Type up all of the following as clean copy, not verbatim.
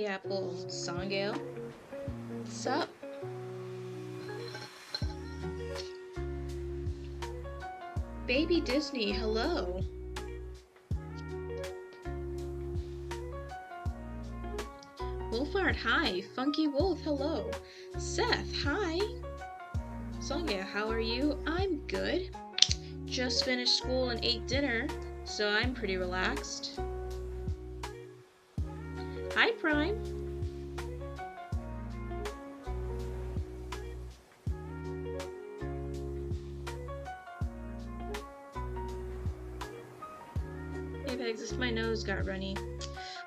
Candy Apple, Songale. Sup? Baby Disney, hello. Wolfart, hi. Funky Wolf, hello. Seth, hi. Songale, how are you? I'm good. Just finished school and ate dinner, so I'm pretty relaxed. Hi, Prime. Hey, Pegs, just my nose got runny.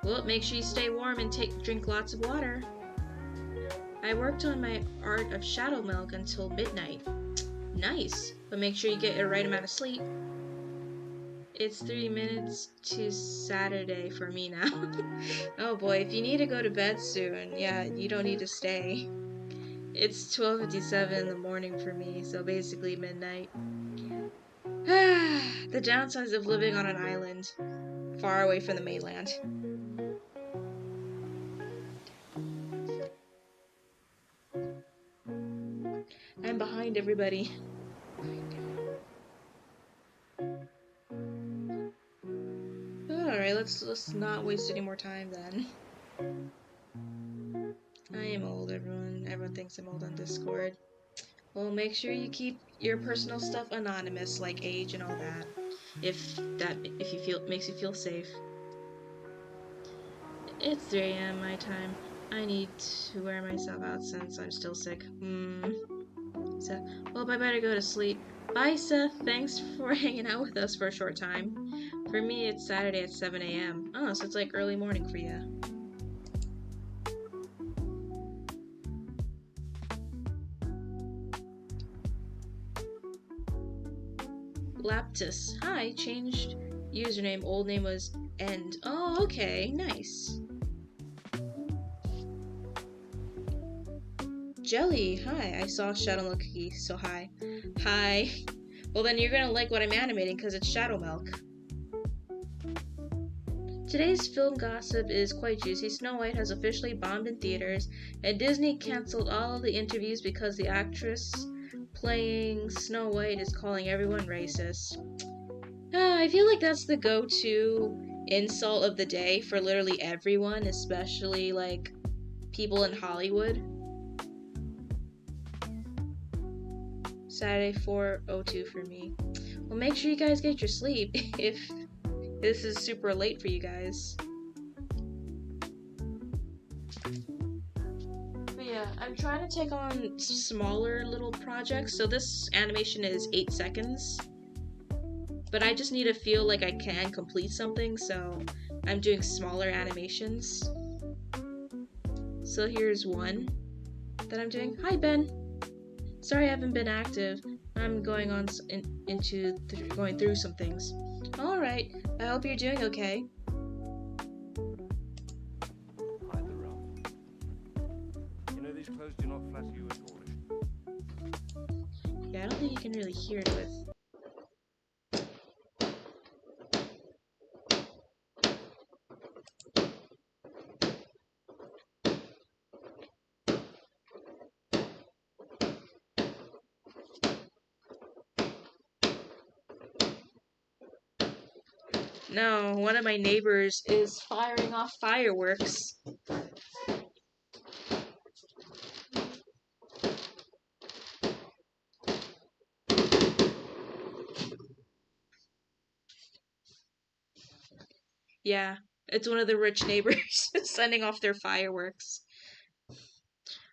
Well, make sure you stay warm and drink lots of water. I worked on my art of shadow milk until midnight. Nice, but make sure you get the right amount of sleep. It's 3 minutes to Saturday for me now. Oh boy, if you need to go to bed soon, yeah, you don't need to stay. It's 12:57 in the morning for me, so basically midnight. The downsides of living on an island, far away from the mainland. I'm behind everybody. Alright, let's not waste any more time then. I am old, everyone. Everyone thinks I'm old on Discord. Well, make sure you keep your personal stuff anonymous, like age and all that. If you feel makes you feel safe. It's 3 a.m. my time. I need to wear myself out since I'm still sick. Seth, well, I better go to sleep. Bye, Seth. Thanks for hanging out with us for a short time. For me, it's Saturday at 7 a.m. Oh, so it's like early morning for you. Laptus. Hi, changed username. Old name was End. Oh, okay. Nice. Jelly. Hi, I saw Shadow Milk Cookie, so hi. Hi. Well, then you're gonna like what I'm animating because it's Shadow Milk. Today's film gossip is quite juicy. Snow White has officially bombed in theaters, and Disney canceled all of the interviews because the actress playing Snow White is calling everyone racist. I feel like that's the go-to insult of the day for literally everyone, especially like people in Hollywood. Saturday 4:02 for me. Well, make sure you guys get your sleep if this is super late for you guys. But yeah, I'm trying to take on smaller little projects. So this animation is 8 seconds. But I just need to feel like I can complete something, so I'm doing smaller animations. So here's one that I'm doing. Hi, Ben. Sorry I haven't been active. I'm going on going through some things. All right. I hope you're doing okay. Hide the rum. You know these clothes do not flatter you at all. Yeah, I don't think you can really hear it with. No, one of my neighbors is firing off fireworks. Yeah, it's one of the rich neighbors sending off their fireworks.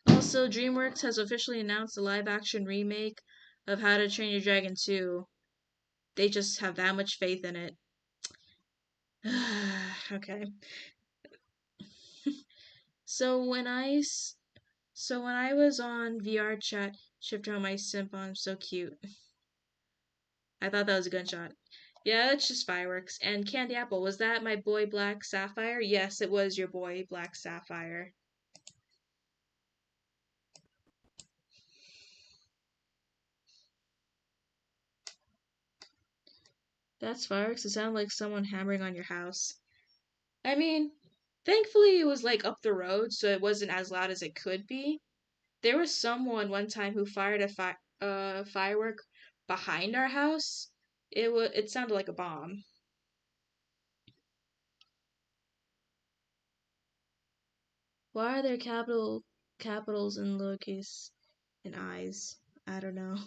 Also, DreamWorks has officially announced a live-action remake of How to Train Your Dragon 2. They just have that much faith in it. Okay. So when I was on VR chat, Shifter on my simp on so cute. I thought that was a gunshot. Yeah, it's just fireworks. And Candy Apple, was that my boy Black Sapphire? Yes, it was your boy Black Sapphire. That's fireworks. It sounded like someone hammering on your house. I mean, Thankfully, it was like up the road, so it wasn't as loud as it could be. There was someone one time who fired a firework behind our house. It sounded like a bomb. Why are there capitals in lowercase and eyes? I don't know.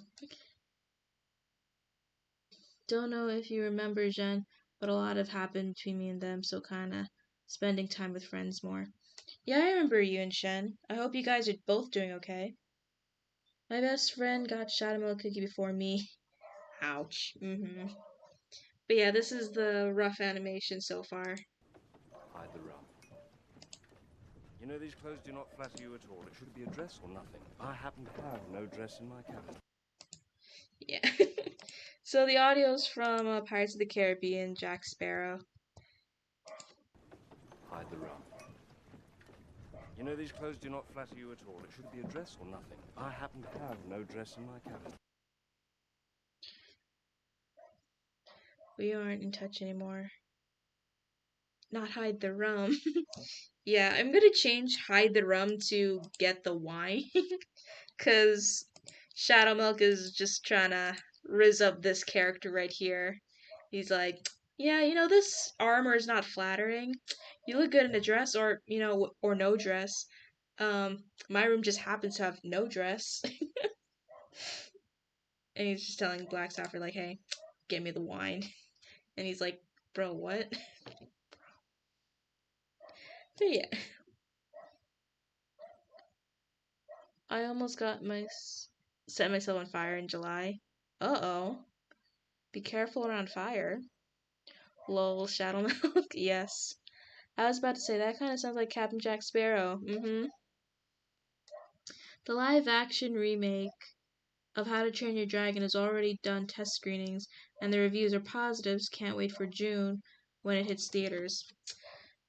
Don't know if you remember, Jen, but a lot have happened between me and them, so kinda spending time with friends more. Yeah, I remember you and Shen. I hope you guys are both doing okay. My best friend got Shadow Milk Cookie before me. Ouch. But yeah, this is the rough animation so far. Hide the rum. You know these clothes do not flatter you at all. It should be a dress or nothing. I happen to have no dress in my cabinet. Yeah. So the audio's from Pirates of the Caribbean, Jack Sparrow. Hide the rum. You know these clothes do not flatter you at all. It should be a dress or nothing. I happen to have no dress in my cabinet. We aren't in touch anymore. Not hide the rum. Yeah, I'm gonna change hide the rum to get the wine. Cause Shadow Milk is just trying to rizz up this character right here. He's like, yeah, this armor is not flattering. You look good in a dress or, or no dress. My room just happens to have no dress. And he's just telling Black Sapphire, like, hey, get me the wine. And he's like, bro, what? But yeah. I almost set myself on fire in July. Uh-oh. Be careful around fire. Lol, Shadow Milk. Yes. I was about to say, that kind of sounds like Captain Jack Sparrow. The live-action remake of How to Train Your Dragon has already done test screenings, and the reviews are positives. Can't wait for June when it hits theaters.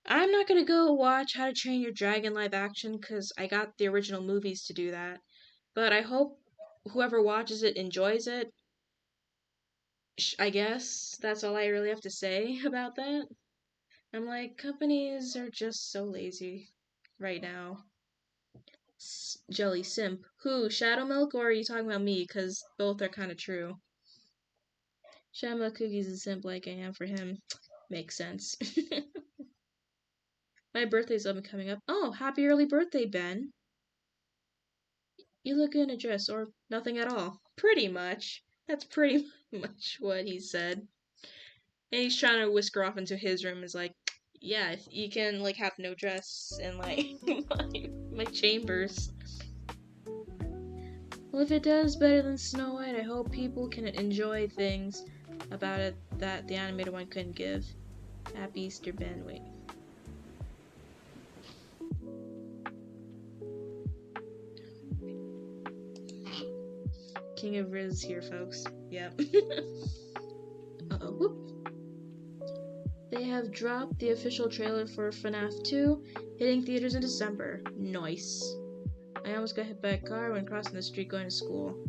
I'm not gonna go watch How to Train Your Dragon live action because I got the original movies to do that. But I hope whoever watches it enjoys it. I guess that's all I really have to say about that. I'm like, companies are just so lazy right now. Jelly Simp. Who? Shadow Milk, or are you talking about me? Because both are kind of true. Shadow Milk Cookie's a simp like I am for him. Makes sense. My birthday's coming up. Oh, happy early birthday, Ben. You look good in a dress, or nothing at all. Pretty much. That's pretty much what he said. And he's trying to whisk her off into his room. Is like, yeah, you can like have no dress in like my chambers. Well, if it does better than Snow White, I hope people can enjoy things about it that the animated one couldn't give. Happy Easter, Ben. Wait. King of Riz here, folks. Yep. Uh-oh. Whoop. They have dropped the official trailer for FNAF 2, hitting theaters in December. Nice. I almost got hit by a car when crossing the street going to school.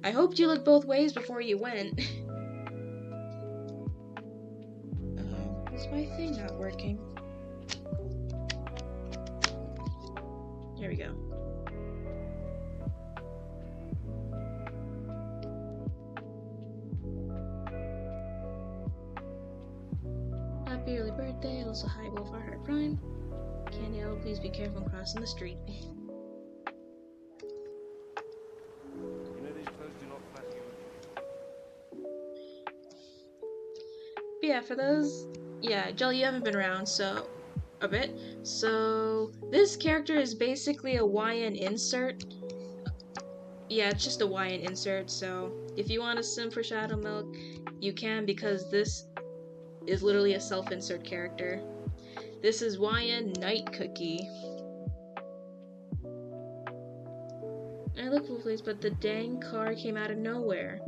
I hoped you looked both ways before you went. Is my thing not working? Here we go. Happy early birthday. Also, hi, Wolf Heart Prime. Candy Yellow, please be careful crossing the street. You know these clothes do not flatter you at all. But yeah, for those, Jelly, you haven't been around, so a bit. So this character is basically a YN insert. Yeah, it's just a YN insert. So if you want to sim for Shadow Milk, you can, because this is literally a self-insert character. This is YN Night Cookie. I look for place, but the dang car came out of nowhere.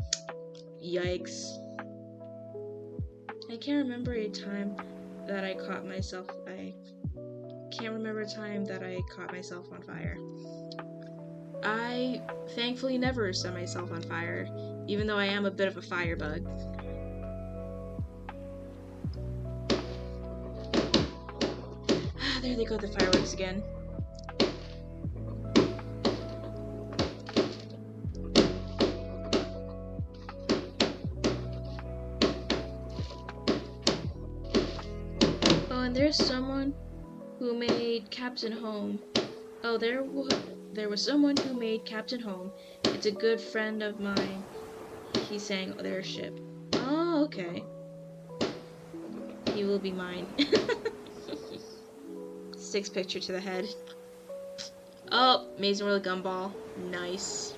Yikes. I can't remember a time that I caught myself. I can't remember a time that I caught myself on fire. I thankfully never set myself on fire, even though I am a bit of a firebug. there they go, the fireworks again. Oh, and there's someone who made Captain Home. Oh, there was someone who made Captain Home. It's a good friend of mine. He sang their ship. Oh, okay. He will be mine. 6 picture to the head. Oh, Amazing World Gumball. Nice.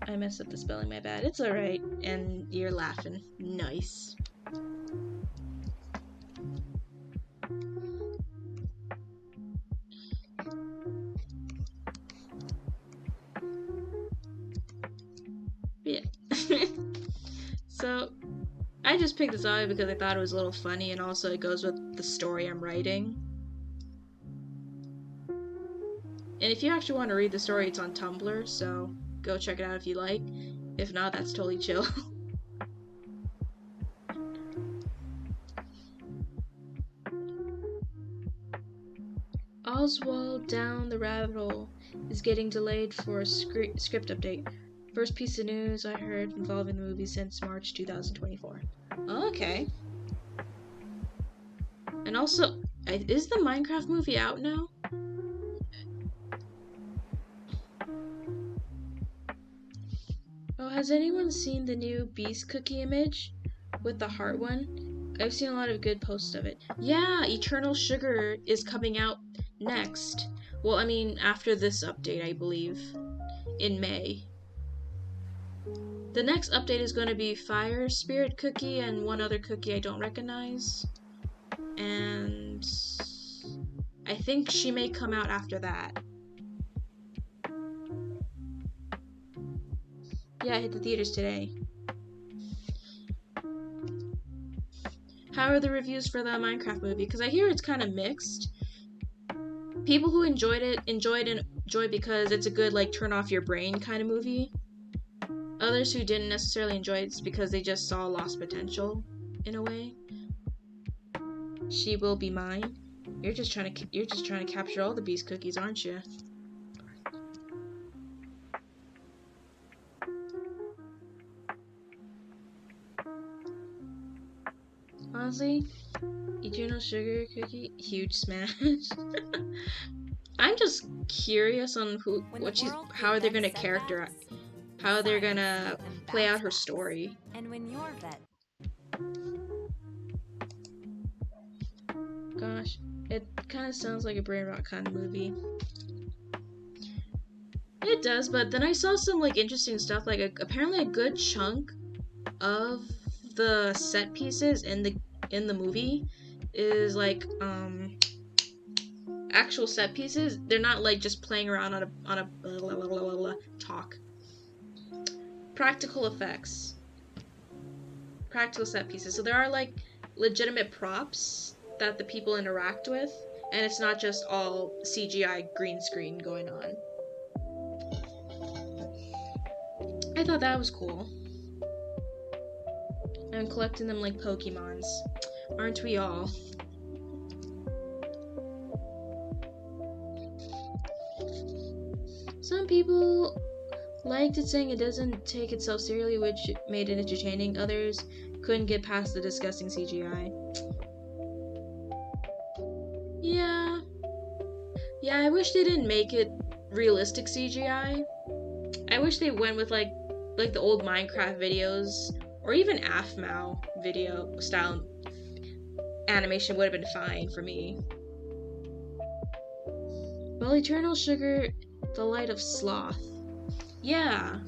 I messed up the spelling, my bad. It's alright. And you're laughing. Nice. Yeah. So, I just picked this out because I thought it was a little funny, and also it goes with the story I'm writing. And if you actually want to read the story, it's on Tumblr, so go check it out if you like. If not, that's totally chill. Oswald Down the Rabbit Hole is getting delayed for a script update. First piece of news I heard involving the movie since March 2024. Okay. And also, is the Minecraft movie out now? Oh, has anyone seen the new Beast Cookie image with the heart one? I've seen a lot of good posts of it. Yeah, Eternal Sugar is coming out next. Well, I mean, after this update, I believe. In May. The next update is going to be Fire Spirit Cookie and one other cookie I don't recognize. And I think she may come out after that. Yeah, I hit the theaters today. How are the reviews for the Minecraft movie? Because I hear it's kind of mixed. People who enjoyed because it's a good, like, turn off your brain kind of movie. Others who didn't necessarily enjoy it because they just saw lost potential, in a way. She will be mine. You're just trying to capture all the Beast Cookies, aren't you? Honestly, Eternal Sugar Cookie, huge smash. I'm just curious on how they're gonna how they're gonna play out her story. And when you're vet. Gosh, it kind of sounds like a brain rot kind of movie. It does, but then I saw some like interesting stuff. Like apparently a good chunk of the set pieces in the movie is like actual set pieces. They're not like just playing around on a blah, blah, blah, blah, blah, talk. Practical effects. Practical set pieces. So there are like legitimate props that the people interact with, and it's not just all CGI green screen going on. I thought that was cool. I'm collecting them like Pokemons. Aren't we all? Some people liked it saying it doesn't take itself seriously, which made it entertaining. Others couldn't get past the disgusting CGI. Yeah, I wish they didn't make it realistic CGI. I wish they went with like the old Minecraft videos, or even AFMAO video style animation would have been fine for me. Well, Eternal Sugar, the Light of Sloth. Yeah.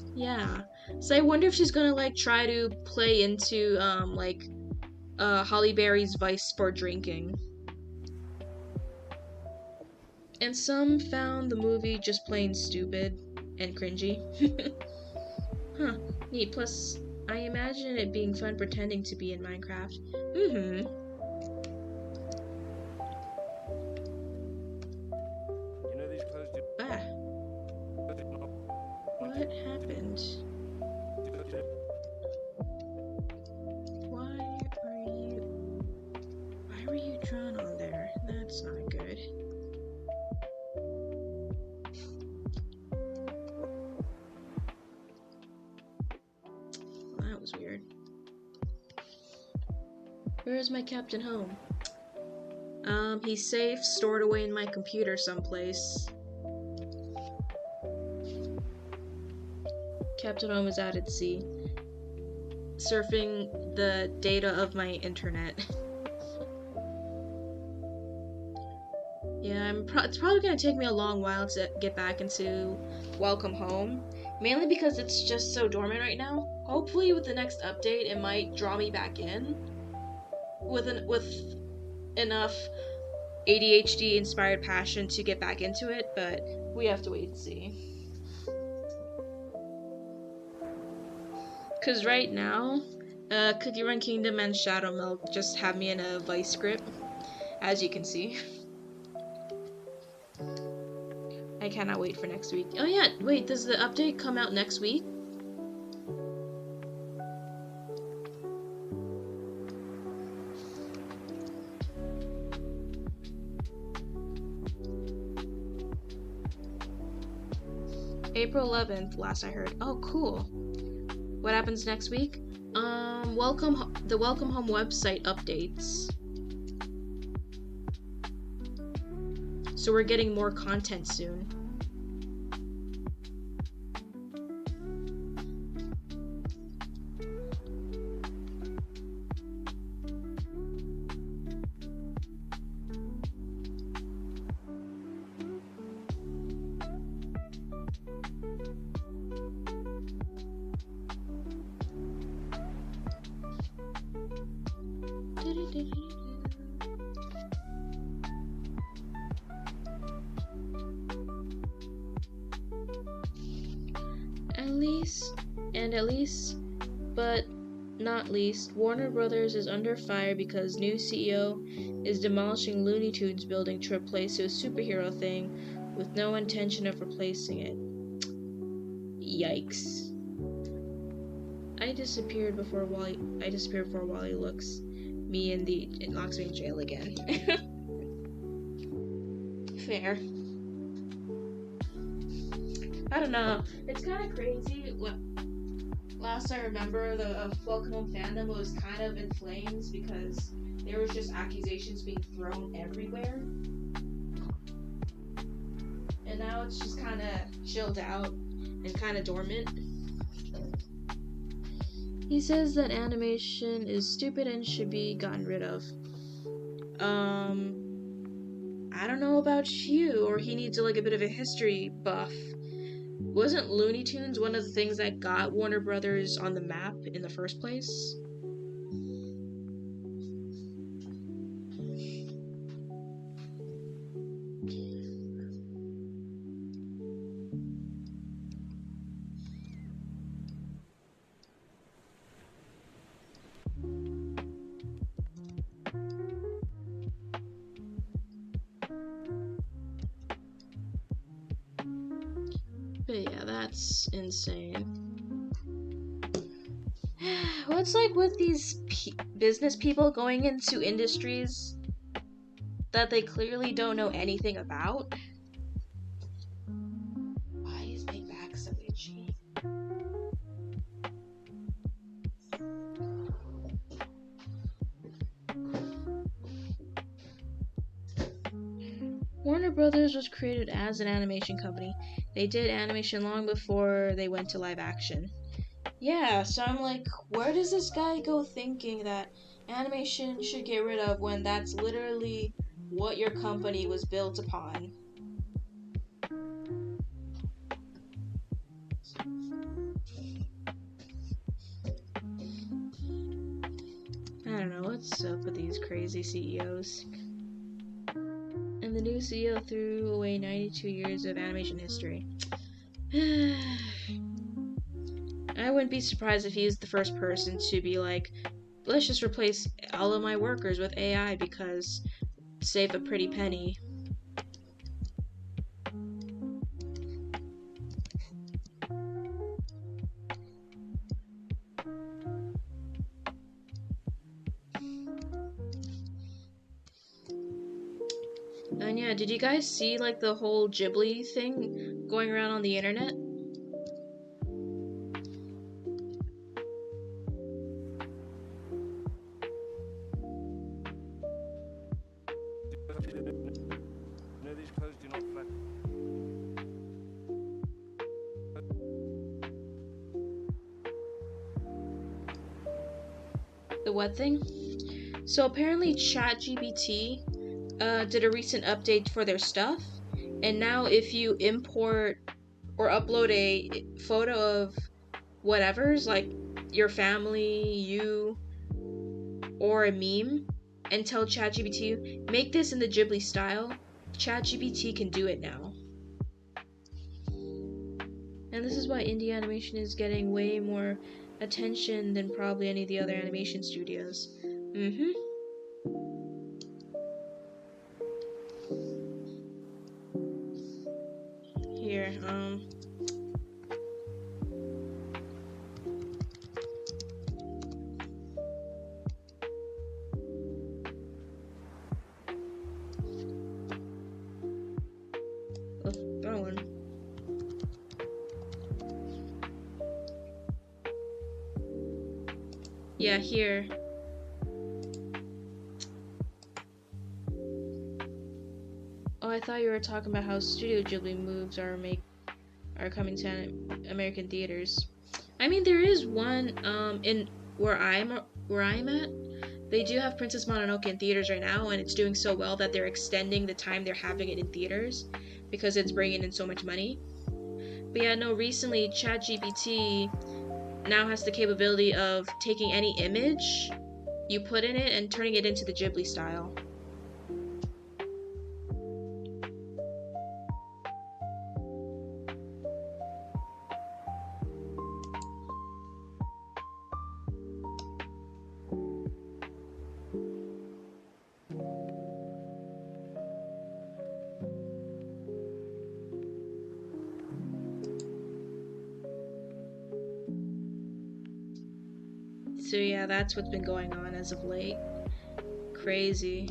So I wonder if she's gonna like try to play into Holly Berry's vice for drinking. And some found the movie just plain stupid and cringy. Huh, neat. Plus, I imagine it being fun pretending to be in Minecraft. Mm-hmm. You know these clothes do Ah, not what happened? Why were you drawn on there? That's not good. Well, that was weird. Where is my Captain Home? He's safe, stored away in my computer someplace. Captain Home is out at sea, surfing the data of my internet. Yeah, it's probably gonna take me a long while to get back into Welcome Home, mainly because it's just so dormant right now. Hopefully, with the next update, it might draw me back in with enough ADHD inspired passion to get back into it, but we have to wait and see. Cause right now, Cookie Run Kingdom and Shadow Milk just have me in a vice grip, as you can see. I cannot wait for next week. Oh yeah, wait, does the update come out next week? April 11th, last I heard. Oh, cool. What happens next week? The Welcome Home website updates. So we're getting more content soon. At least, but not least, Warner Brothers is under fire because new CEO is demolishing Looney Tunes building to replace it with superhero thing with no intention of replacing it. Yikes. I disappeared before Wally looks me and locks me in jail again. Fair. I don't know. It's kind of crazy. Last I remember, the Welcome Home fandom was kind of in flames because there was just accusations being thrown everywhere. And now it's just kind of chilled out and kind of dormant. He says that animation is stupid and should be gotten rid of. I don't know about you, or he needs a bit of a history buff. Wasn't Looney Tunes one of the things that got Warner Brothers on the map in the first place? But yeah, that's insane. What's with these business people going into industries that they clearly don't know anything about? Why is my back so itchy? Warner Brothers was created as an animation company. They did animation long before they went to live action. Yeah, so I'm where does this guy go thinking that animation should get rid of when that's literally what your company was built upon? I don't know, what's up with these crazy CEOs? And the new CEO threw away 92 years of animation history. I wouldn't be surprised if he's the first person to be like, let's just replace all of my workers with AI because save a pretty penny. And yeah, did you guys see like the whole Ghibli thing going around on the internet? No, these clothes do not flatter. The what thing? So apparently ChatGPT did a recent update for their stuff, and now if you import or upload a photo of whatever's like your family, you, or a meme, and tell ChatGPT make this in the Ghibli style, ChatGPT can do it now. And this is why indie animation is getting way more attention than probably any of the other animation studios. Here, oh, wrong one. Yeah, here. Oh, I thought you were talking about how Studio Ghibli moves are coming to American theaters. I mean, there is one in where I'm at. They do have Princess Mononoke in theaters right now, and it's doing so well that they're extending the time they're having it in theaters because it's bringing in so much money. But yeah, no, recently ChatGPT now has the capability of taking any image you put in it and turning it into the Ghibli style. So yeah, that's what's been going on as of late. Crazy.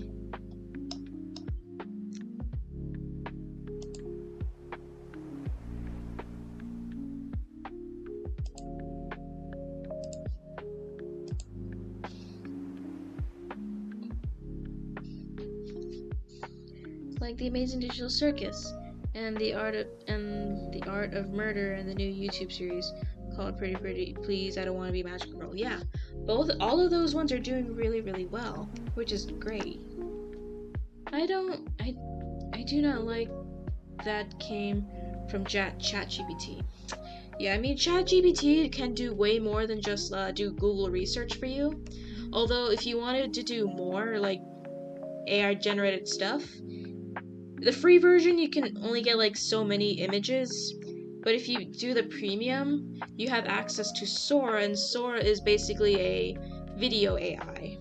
Like the Amazing Digital Circus and the Art of Murder and the new YouTube series called Pretty Please I Don't Want to Be a Magical Girl. Yeah, all of those ones are doing really, really well, which is great. I do not like that came from ChatGPT. Yeah, I mean ChatGPT can do way more than just do Google research for you. Although if you wanted to do more like AI generated stuff, the free version you can only get like so many images, but if you do the premium, you have access to Sora, and Sora is basically a video AI.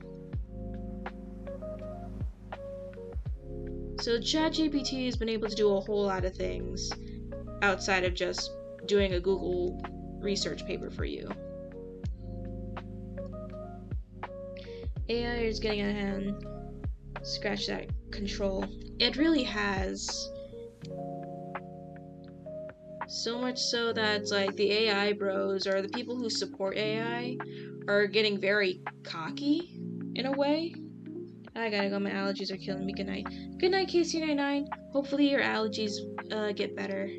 So ChatGPT has been able to do a whole lot of things outside of just doing a Google research paper for you. AI is getting out of hand. Scratch that control. It really has. So much so that like the AI bros or the people who support AI are getting very cocky in a way. I gotta go, my allergies are killing me. Good night. Good night, KC99. Hopefully your allergies get better.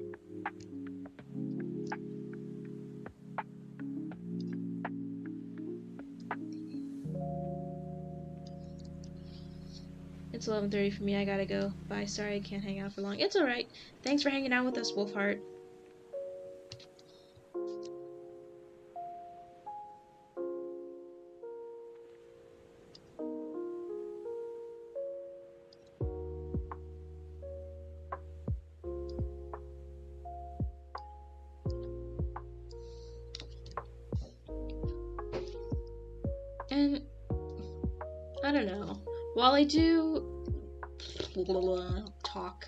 It's 11:30 for me. I gotta go. Bye. Sorry I can't hang out for long. It's alright. Thanks for hanging out with us, Wolfheart. And I don't know. While I do talk,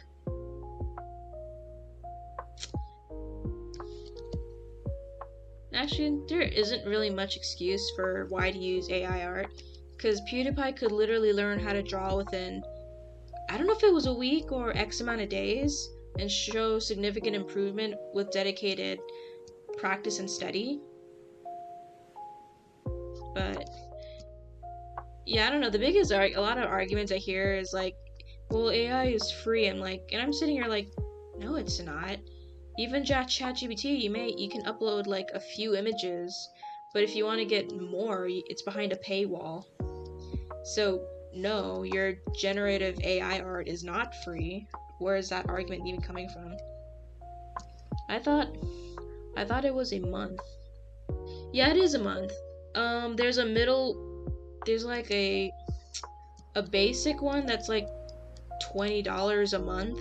actually, there isn't really much excuse for why to use AI art, because PewDiePie could literally learn how to draw within, I don't know if it was a week or X amount of days, and show significant improvement with dedicated practice and study. But yeah, I don't know. The biggest a lot of arguments I hear is like, well, AI is free. I'm like, and I'm sitting here like, no, it's not. Even ChatGPT, you can upload like a few images, but if you want to get more, it's behind a paywall. So no, your generative AI art is not free. Where is that argument even coming from? I thought it was a month. Yeah, it is a month. There's like a basic one that's like $20 a month,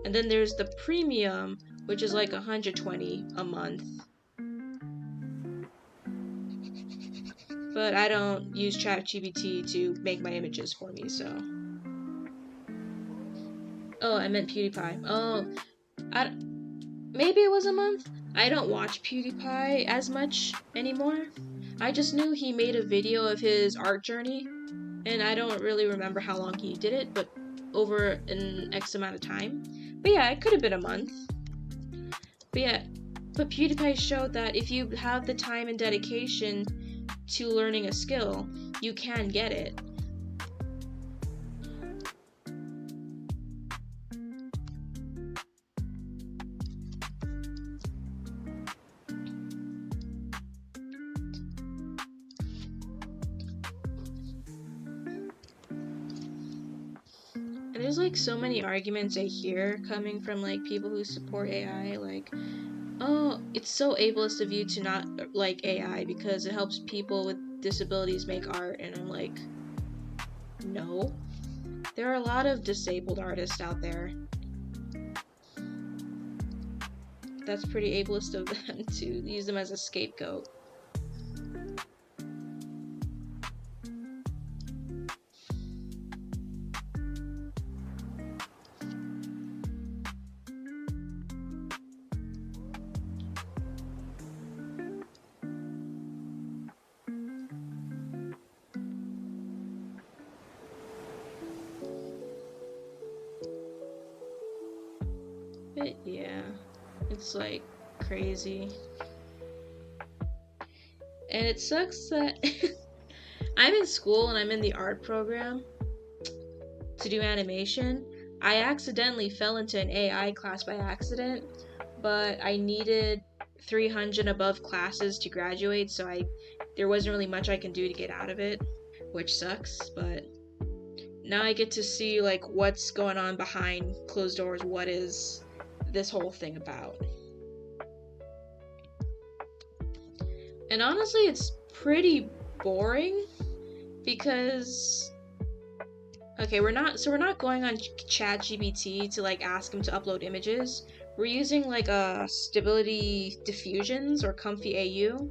and then there's the premium, which is like $120 a month. But I don't use ChatGPT to make my images for me, so. Oh, I meant PewDiePie. Oh, maybe it was a month? I don't watch PewDiePie as much anymore. I just knew he made a video of his art journey, and I don't really remember how long he did it, but over an X amount of time. But yeah, it could have been a month. But PewDiePie showed that if you have the time and dedication to learning a skill, you can get it. And there's like so many arguments I hear coming from like people who support AI, like, oh, it's so ableist of you to not like AI because it helps people with disabilities make art. And I'm like, no. There are a lot of disabled artists out there. That's pretty ableist of them to use them as a scapegoat. But yeah, it's like crazy. And it sucks that I'm in school and I'm in the art program to do animation. I accidentally fell into an AI class by accident, but I needed 300 above classes to graduate, so there wasn't really much I can do to get out of it, which sucks. But now I get to see like what's going on behind closed doors. What is this whole thing about? And honestly, it's pretty boring because okay, we're not going on ChatGPT to like ask him to upload images. We're using like Stability Diffusions or Comfy AU.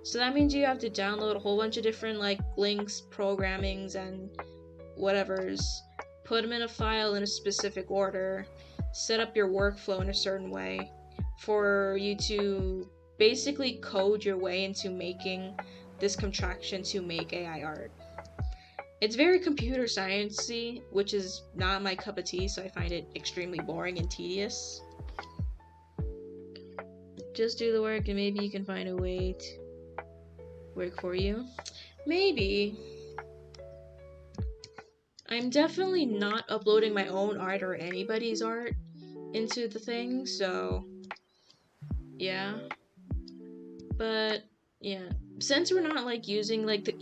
So that means you have to download a whole bunch of different like links, programmings, and whatevers, put them in a file in a specific order, set up your workflow in a certain way for you to basically code your way into making this contraction to make AI art. It's very computer science-y, which is not my cup of tea, so I find it extremely boring and tedious. Just do the work and maybe you can find a way to work for you. Maybe. I'm definitely not uploading my own art or anybody's art into the thing, so yeah. But yeah, since we're not like using like the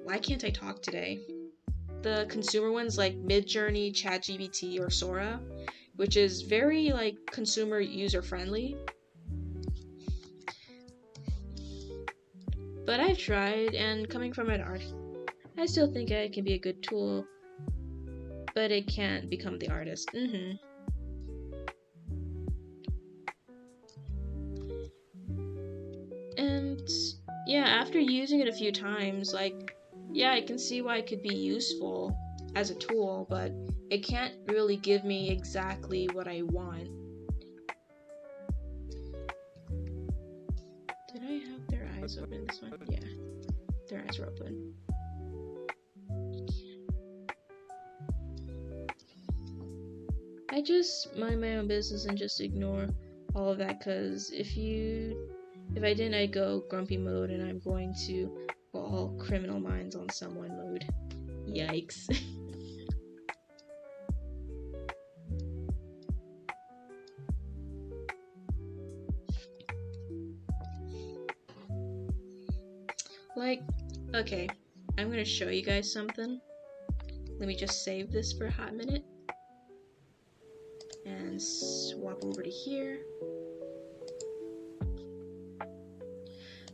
why can't I talk today? The consumer ones like Midjourney, ChatGPT, or Sora, which is very like consumer user friendly. But I've tried, and coming from an art, I still think it can be a good tool, but it can't become the artist. And yeah, after using it a few times, like, yeah, I can see why it could be useful as a tool, but it can't really give me exactly what I want. Did I have their eyes open this one? Yeah, their eyes were open. I just mind my own business and just ignore all of that, because if I didn't, I'd go grumpy mode, and I'm going to go all criminal minds on someone mode. Yikes. Like, okay, I'm gonna show you guys something. Let me just save this for a hot minute. And swap over to here.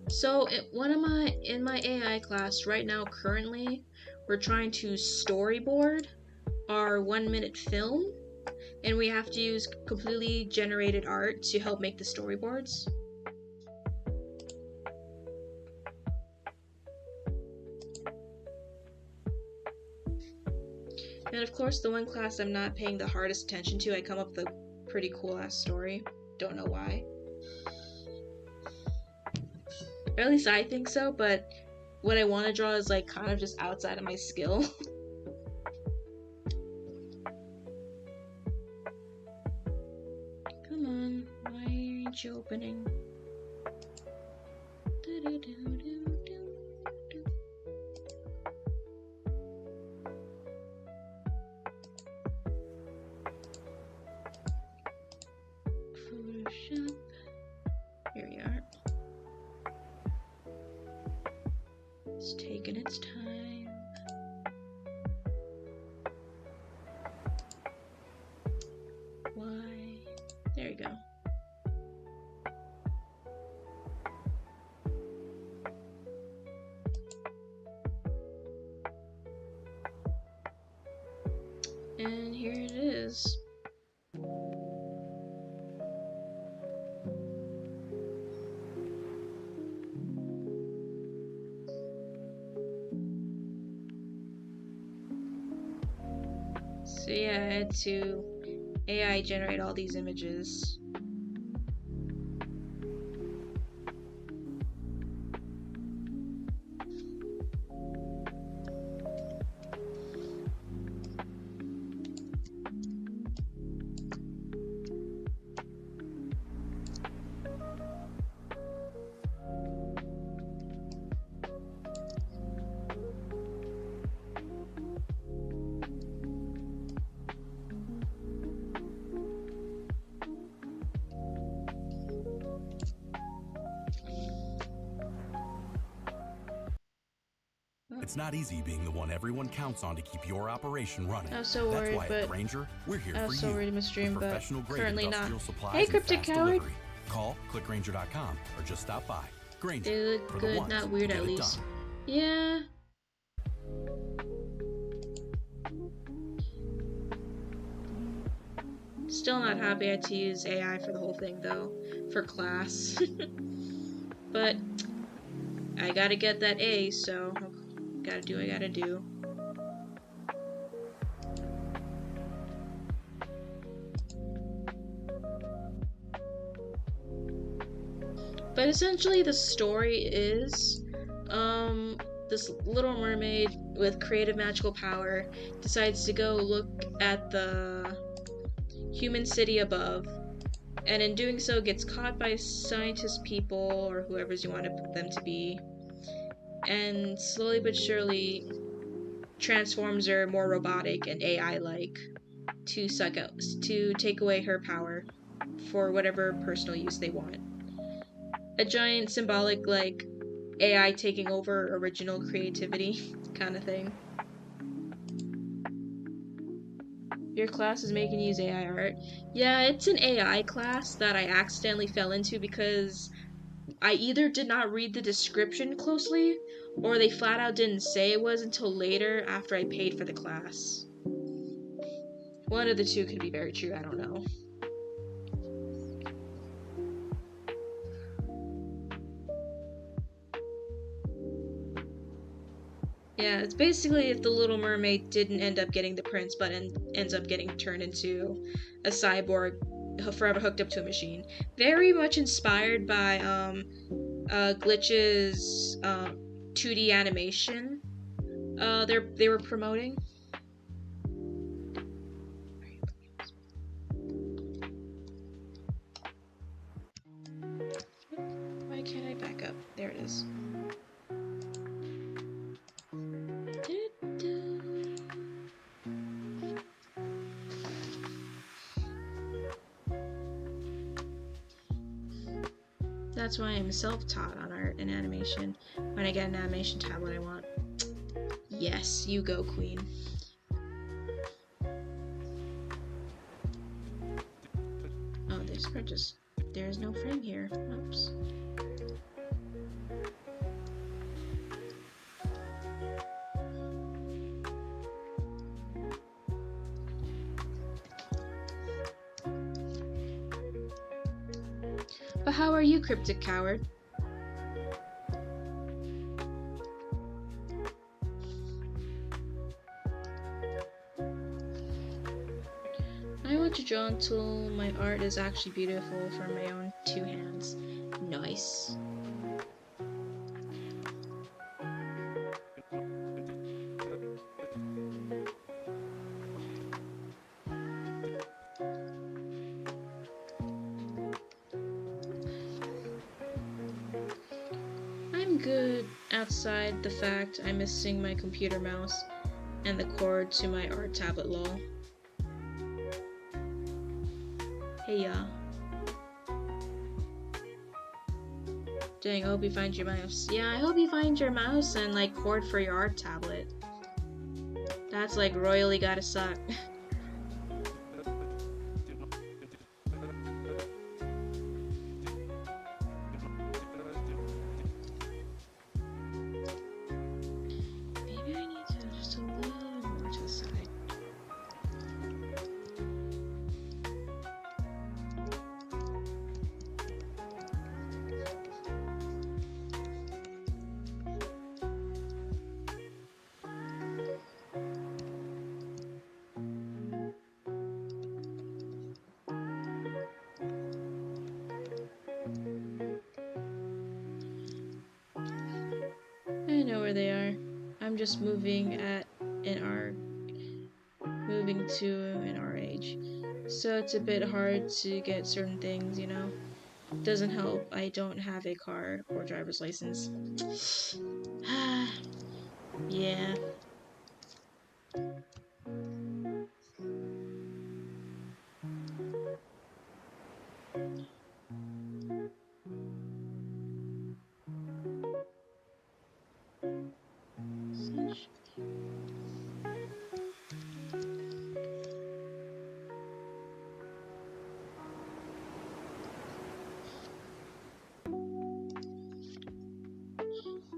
So in my AI class right now, currently, we're trying to storyboard our 1-minute film, and we have to use completely generated art to help make the storyboards. And of course, the one class I'm not paying the hardest attention to, I come up with a pretty cool ass story. Don't know why. Or at least I think so, but what I want to draw is like kind of just outside of my skill. Come on, why aren't you opening? Photoshop. Here we are. It's taking its time. Why? There you go. And here it is. So yeah, I had to AI generate all these images. It's not easy being the one everyone counts on to keep your operation running. I was so worried, That's why at but Grainger, we're here I was for so you. worried to stream, With but professional-grade currently not. industrial supplies Hey, and Cryptic fast Coward. delivery. Call clickgrainger.com or just stop by. Grainger. They look for the good, ones not who weird get at it least. done. Yeah. Still not happy I had to use AI for the whole thing though, for class. But I gotta get that A, so gotta do what I gotta do. But essentially the story is, this little mermaid with creative magical power decides to go look at the human city above, and in doing so gets caught by scientist people, or whoever's you want to put them to be, and slowly but surely transforms her more robotic and AI-like to take away her power for whatever personal use they want. A giant symbolic, like, AI taking over original creativity kind of thing. Your class is making you use AI art. Yeah, it's an AI class that I accidentally fell into because I either did not read the description closely, or they flat out didn't say it was until later after I paid for the class. One of the two could be very true, I don't know. Yeah, it's basically if the Little Mermaid didn't end up getting the prince, but ends up getting turned into a cyborg, forever hooked up to a machine. Very much inspired by Glitch's 2D animation. They were promoting. Why can't I back up? There it is. That's why I'm self-taught on art and animation. When I get an animation tablet I want. Yes, you go, queen. Oh, there's no frame here. Oops. But how are you, Cryptic Coward? I want to draw until my art is actually beautiful from my own two hands. Nice. I'm good outside the fact I'm missing my computer mouse and the cord to my art tablet lol. Hey ya. Dang, I hope you find your mouse. Yeah, I hope you find your mouse and like cord for your art tablet. That's like royally gotta suck. Maybe I need to just a little more to the side. I know where they are. I'm just moving to an R age. So it's a bit hard to get certain things, you know. Doesn't help I don't have a car or driver's license. Yeah.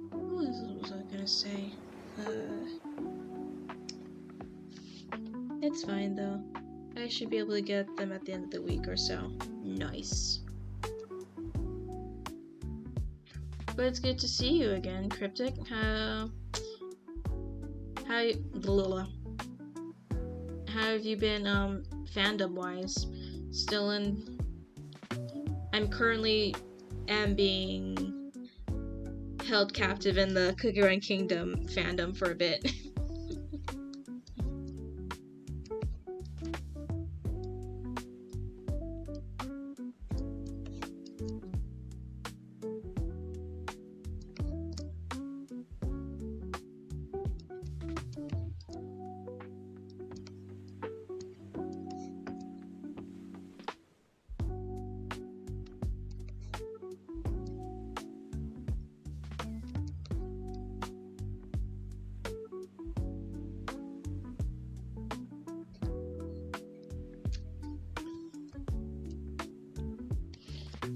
What was I gonna say? It's fine though. I should be able to get them at the end of the week or so. Nice. But it's good to see you again, Cryptic. How have you been fandom wise? Still in I'm currently being held captive in the Cookie Run Kingdom fandom for a bit.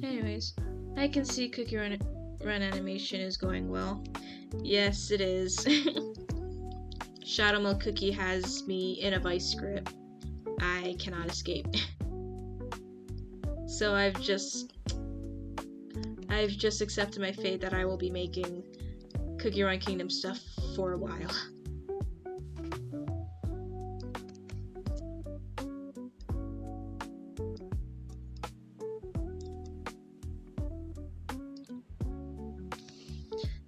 Anyways, I can see Cookie Run animation is going well. Yes, it is. Shadow Milk Cookie has me in a vice grip. I cannot escape. So I've just accepted my fate that I will be making Cookie Run Kingdom stuff for a while.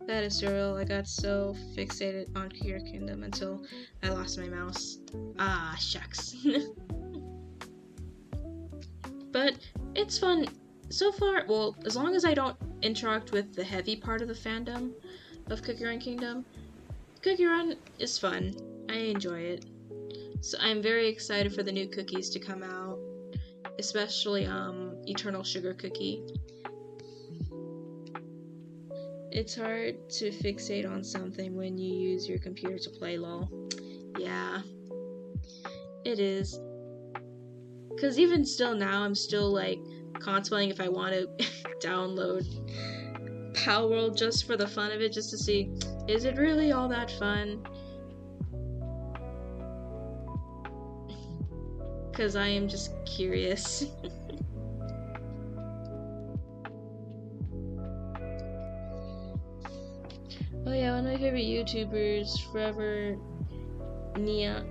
That is surreal. I got so fixated on Cookie Run Kingdom until I lost my mouse. Ah, shucks. But it's fun so far. Well, as long as I don't interact with the heavy part of the fandom of Cookie Run Kingdom, Cookie Run is fun. I enjoy it. So I'm very excited for the new cookies to come out, especially Eternal Sugar Cookie. It's hard to fixate on something when you use your computer to play LOL. Yeah, it is. Because even still now, I'm still like contemplating if I want to download Palworld just for the fun of it, just to see, is it really all that fun? Because I am just curious. Oh yeah, one of my favorite YouTubers, Forever Nia,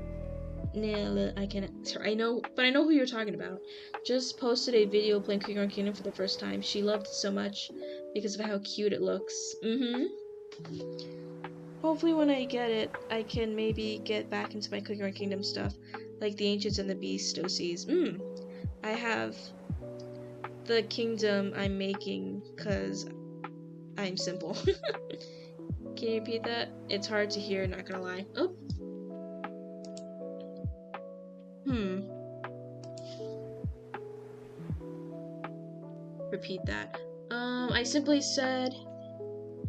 I know who you're talking about. Just posted a video playing Cookie Run Kingdom for the first time. She loved it so much because of how cute it looks. Hopefully when I get it, I can maybe get back into my Cookie Run Kingdom stuff, like the Ancients and the Beast OCs. I have the kingdom I'm making because I'm simple. Can you repeat that? It's hard to hear, not gonna lie. Oh. Repeat that. I simply said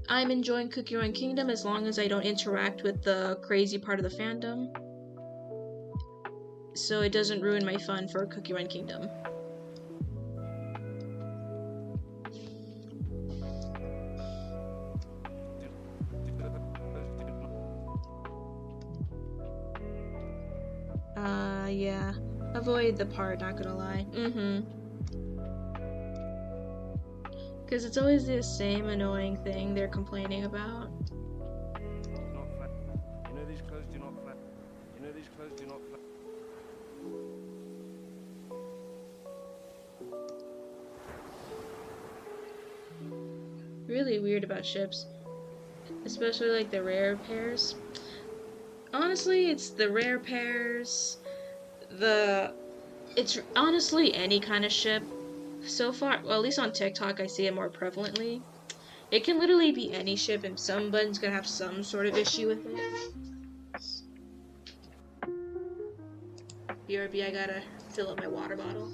I'm enjoying Cookie Run Kingdom as long as I don't interact with the crazy part of the fandom, so it doesn't ruin my fun for Cookie Run Kingdom. Yeah. Avoid the part, not gonna lie. Because it's always the same annoying thing they're complaining about. Not flat. You know these clothes do not flat. You know these clothes do not flat. Really weird about ships. Especially like the rare pairs. Honestly, it's the rare pairs. It's honestly any kind of ship. So far, well, at least on TikTok, I see it more prevalently. It can literally be any ship, and someone's gonna have some sort of issue with it. BRB, I gotta fill up my water bottle.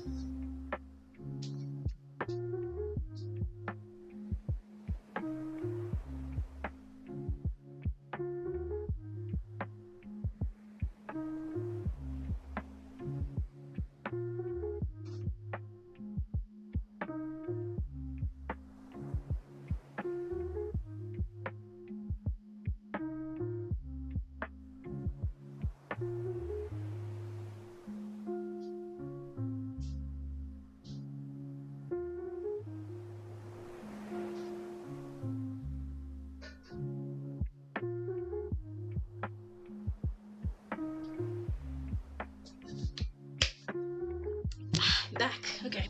Back. Okay.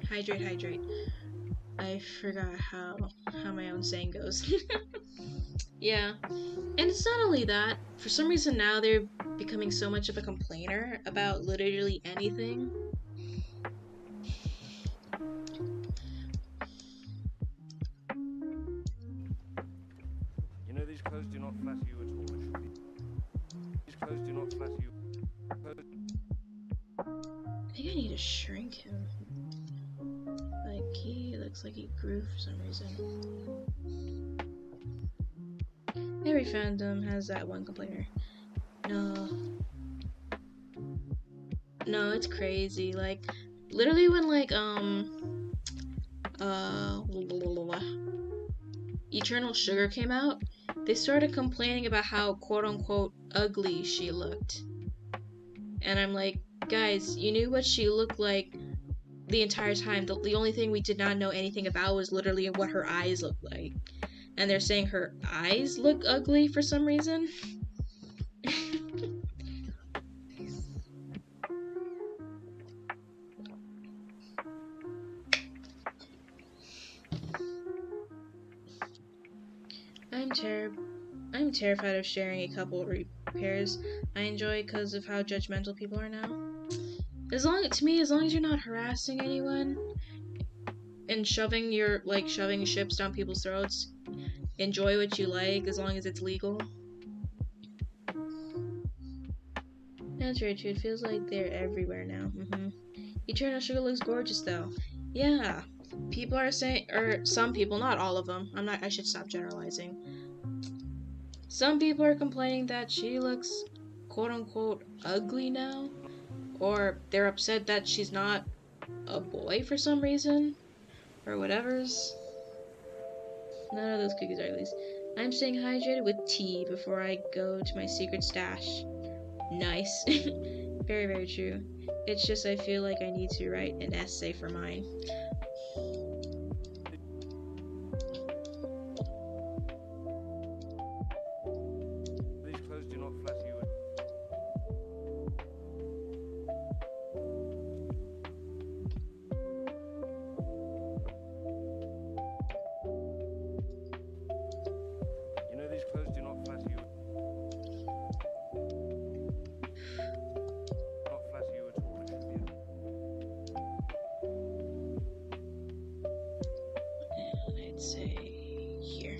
Hydrate. I forgot how my own saying goes. Yeah. And it's not only that. For some reason now they're becoming so much of a complainer about literally anything. You know these clothes do not flatter you at all. It should be. These clothes do not flatter you. I think I need to shrink him. Like, he looks like he grew for some reason. Every fandom has that one complainer. No, it's crazy. Like, literally when, like, Eternal Sugar came out, they started complaining about how quote-unquote ugly she looked. And I'm like, guys, you knew what she looked like the entire time. The only thing we did not know anything about was literally what her eyes looked like. And they're saying her eyes look ugly for some reason. I'm terrified of sharing a couple repairs I enjoy because of how judgmental people are now. As long as you're not harassing anyone and shoving ships down people's throats, enjoy what you like as long as it's legal. That's very true. It feels like they're everywhere now. Eternal Sugar looks gorgeous though. Yeah. People are saying, or some people, not all of them. I should stop generalizing. Some people are complaining that she looks quote unquote ugly now. Or they're upset that she's not a boy for some reason. Or whatever's. None of those cookies are at least. I'm staying hydrated with tea before I go to my secret stash. Nice. Very, very true. It's just I feel like I need to write an essay for mine. These clothes do not flatter you. You know these clothes do not flatter you. Not flatter you at all. It should be. And I'd say here.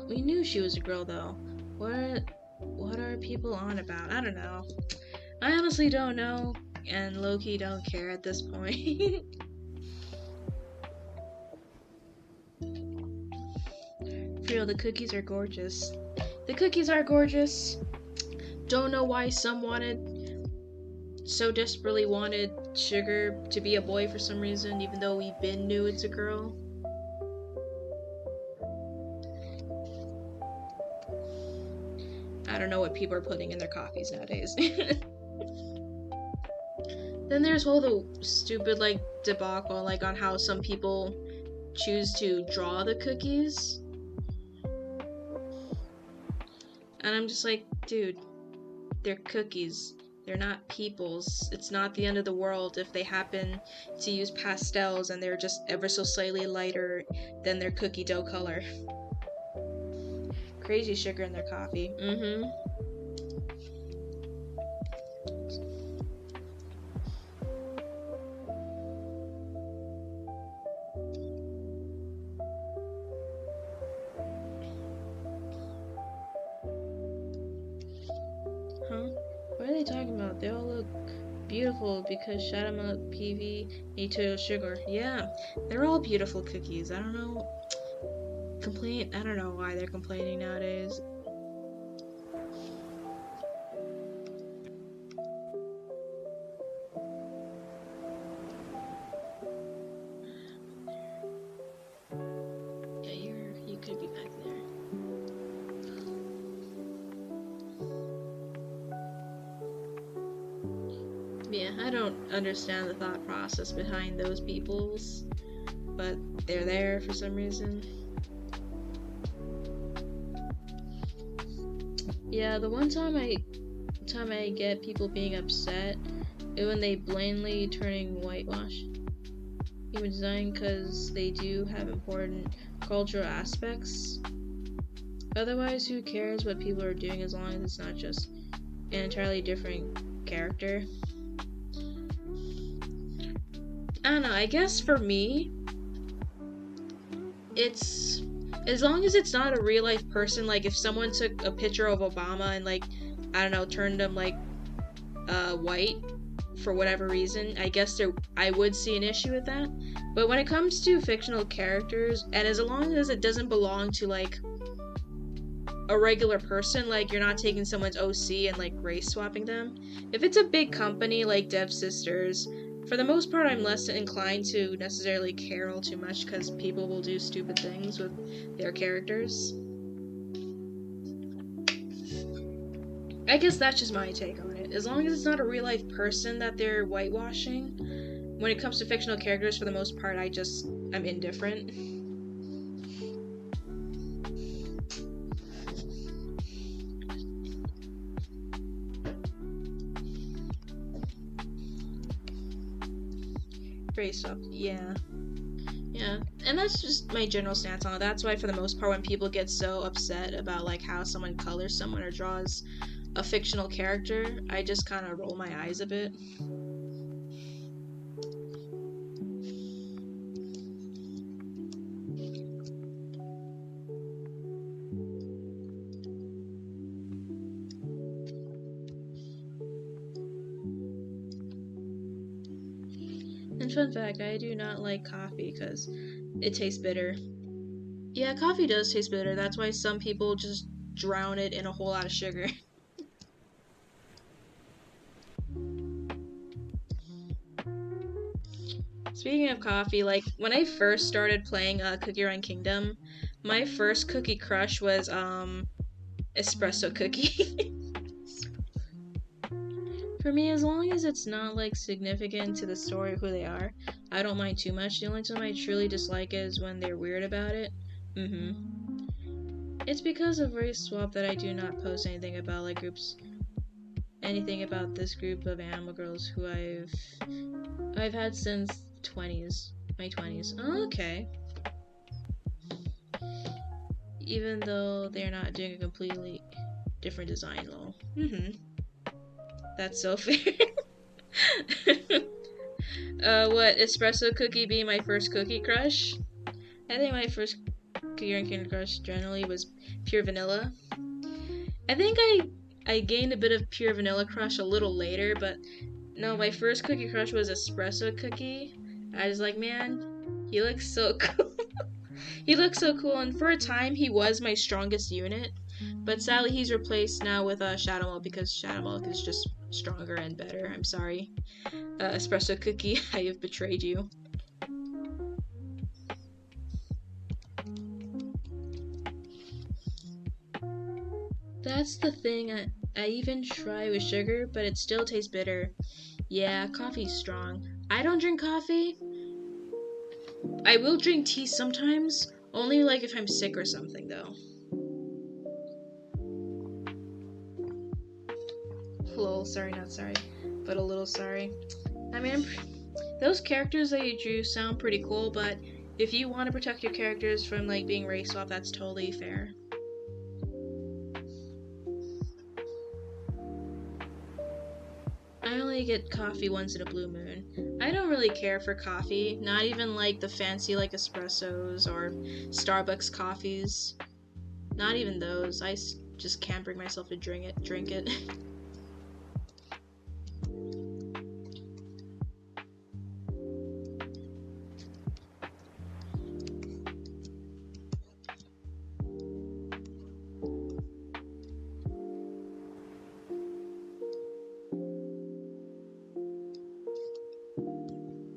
We knew she was a girl though. What are people on about? I don't know. I honestly don't know, and low-key don't care at this point. For real, the cookies are gorgeous. The cookies are gorgeous. Don't know why some so desperately wanted Sugar to be a boy for some reason, even though we knew it's a girl. I don't know what people are putting in their coffees nowadays. Then there's all the stupid debacle on how some people choose to draw the cookies. And I'm just like, dude, they're cookies. They're not people's. It's not the end of the world if they happen to use pastels and they're just ever so slightly lighter than their cookie dough color. Crazy sugar in their coffee. Huh? What are they talking about? They all look beautiful because Shadow Milk, PV, Eternal Sugar. Yeah, they're all beautiful cookies. I don't know. I don't know why they're complaining nowadays. Yeah, you could be back there. Yeah, I don't understand the thought process behind those people's, but they're there for some reason. Yeah, the one time I get people being upset is when they blatantly turning whitewash human design because they do have important cultural aspects. Otherwise, who cares what people are doing as long as it's not just an entirely different character? I don't know, I guess for me, it's as long as it's not a real life person, if someone took a picture of Obama and I don't know, turned him white for whatever reason, I guess I would see an issue with that. But when it comes to fictional characters, and as long as it doesn't belong to a regular person, you're not taking someone's OC and race swapping them. If it's a big company like Dev Sisters, for the most part, I'm less inclined to necessarily care all too much because people will do stupid things with their characters. I guess that's just my take on it. As long as it's not a real life person that they're whitewashing, when it comes to fictional characters, for the most part, I'm indifferent. Race up, yeah. Yeah, and that's just my general stance on it. That's why, for the most part, when people get so upset about like how someone colors someone or draws a fictional character, I just kind of roll my eyes a bit. And fun fact, I do not like coffee because it tastes bitter. Yeah, coffee does taste bitter. That's why some people just drown it in a whole lot of sugar. Speaking of coffee, like when I first started playing Cookie Run Kingdom, my first cookie crush was espresso cookie. For me, as long as it's not like significant to the story of who they are, I don't mind too much. The only time I truly dislike is when they're weird about it. It's because of race swap that I do not post anything about like anything about this group of animal girls who I've had since my 20s. Oh, okay. Even though they're not doing a completely different design, lol. That's so fair. What, espresso cookie be my first cookie crush? I think my first cookie ranking crush generally was pure vanilla. I think I gained a bit of pure vanilla crush a little later, but no, my first cookie crush was espresso cookie. I was like, man, he looks so cool. He looks so cool, and for a time he was my strongest unit, but sadly he's replaced now with Shadow Milk because Shadow Milk is just stronger and better. I'm sorry, espresso cookie, I have betrayed you. That's the thing, I even try with sugar, but it still tastes bitter. Yeah, coffee's strong. I don't drink coffee. I will drink tea sometimes, only like if I'm sick or something though. Lol, sorry, not sorry, but a little sorry. I mean, those characters that you drew sound pretty cool, but if you want to protect your characters from like being race swap, that's totally fair. I only get coffee once in a blue moon. I don't really care for coffee, not even like the fancy like espressos or Starbucks coffees. Not even those. I just can't bring myself to drink it.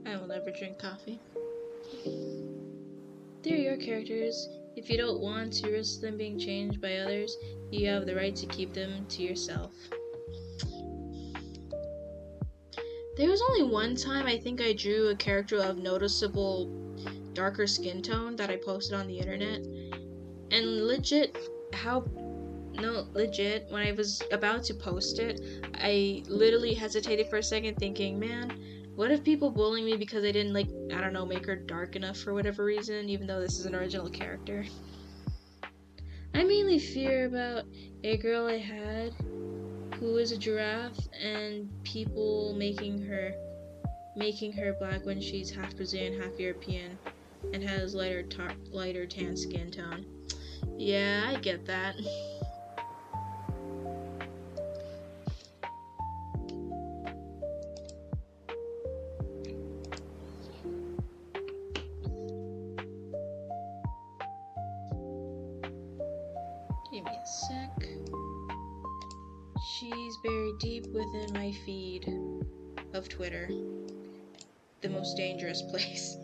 I will never drink coffee. They're your characters. If you don't want to risk them being changed by others, you have the right to keep them to yourself. There was only one time I think I drew a character of noticeable darker skin tone that I posted on the internet. And legit, when I was about to post it, I literally hesitated for a second thinking, man, what if people bullying me because I didn't, like, I don't know, make her dark enough for whatever reason, even though this is an original character? I mainly fear about a girl I had who is a giraffe and people making her black when she's half Brazilian, half European, and has lighter tan skin tone. Yeah, I get that. Give me a sec. She's buried deep within my feed of Twitter. The most dangerous place.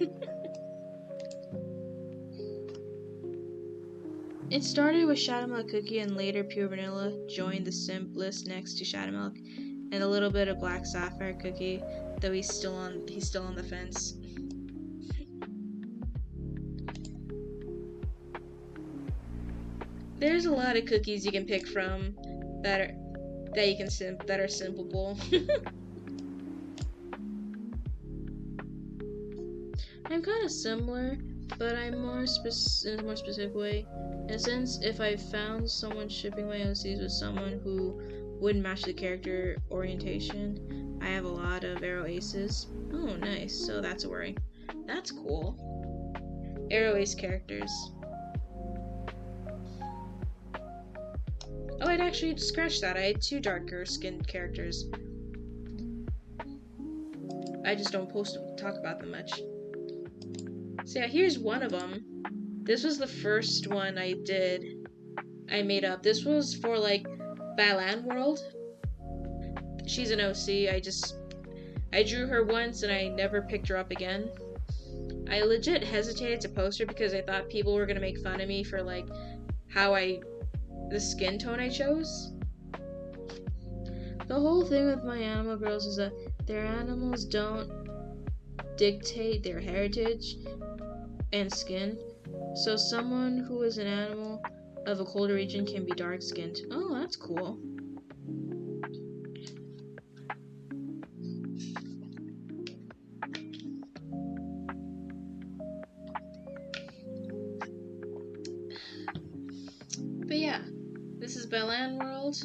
It started with Shadow Milk Cookie and later Pure Vanilla joined the simp list next to Shadow Milk. and a little bit of black sapphire cookie, though he's still on the fence. There's a lot of cookies you can pick from that are simpleable. I'm kind of similar, but I'm in a more specific way. In a sense, if I found someone shipping my OCs with someone who wouldn't match the character orientation, I have a lot of Arrow Aces. Oh, nice. So that's a worry. That's cool. Arrow Ace characters. Oh, I'd actually scratched that. I had 2 darker skinned characters. I just don't talk about them much. So yeah, here's one of them. This was the first one I made up. This was for like Balan World. She's an OC. I drew her once and I never picked her up again. I legit hesitated to post her because I thought people were gonna make fun of me for like the skin tone I chose. The whole thing with my animal girls is that their animals don't dictate their heritage and skin. So someone who is an animal of a colder region can be dark skinned. Oh, that's cool. But yeah, this is Balan World,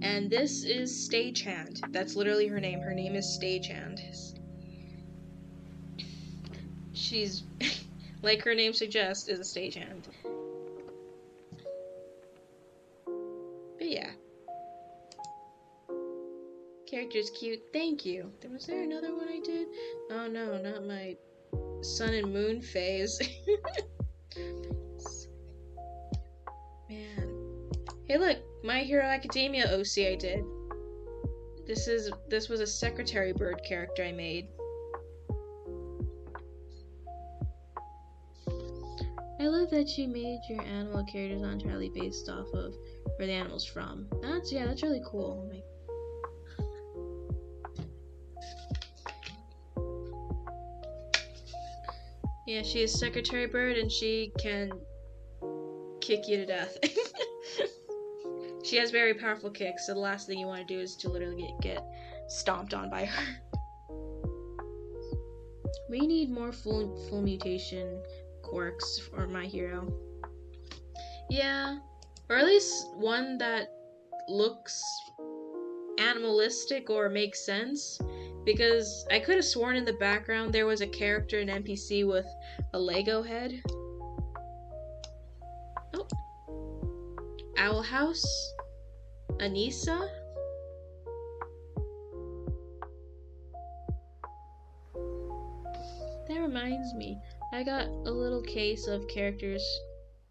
and this is Stagehand. That's literally her name. Her name is Stagehand. She's, like her name suggests, is a stagehand. But yeah. Character's cute. Thank you. Was there another one I did? Oh no, not my sun and moon phase. Man. Hey look, My Hero Academia OC I did. This was a secretary bird character I made. I love that you made your animal characters entirely based off of where the animal's from. That's really cool. Yeah, she is Secretary Bird and she can kick you to death. She has very powerful kicks, so the last thing you want to do is to literally get stomped on by her. We need more full mutation quirks for My Hero. Yeah, or at least one that looks animalistic or makes sense, because I could have sworn in the background there was a character, an NPC with a Lego head. Oh. Owl House? Anissa? That reminds me, I got a little case of characters,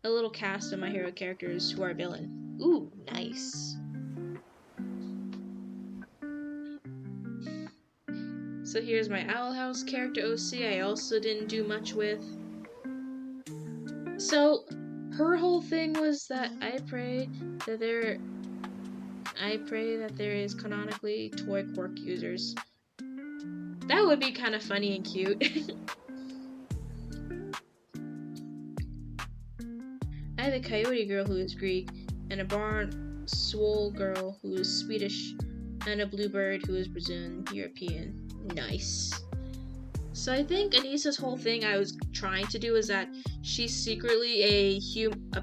a little cast of My Hero characters who are villain. Ooh, nice. So here's my Owl House character OC I also didn't do much with. So, her whole thing was that I pray that there is canonically toy quirk users. That would be kind of funny and cute. I have a coyote girl who is Greek, and a barn swole girl who is Swedish, and a bluebird who is Brazilian European. Nice. So I think Anissa's whole thing I was trying to do is that she's secretly a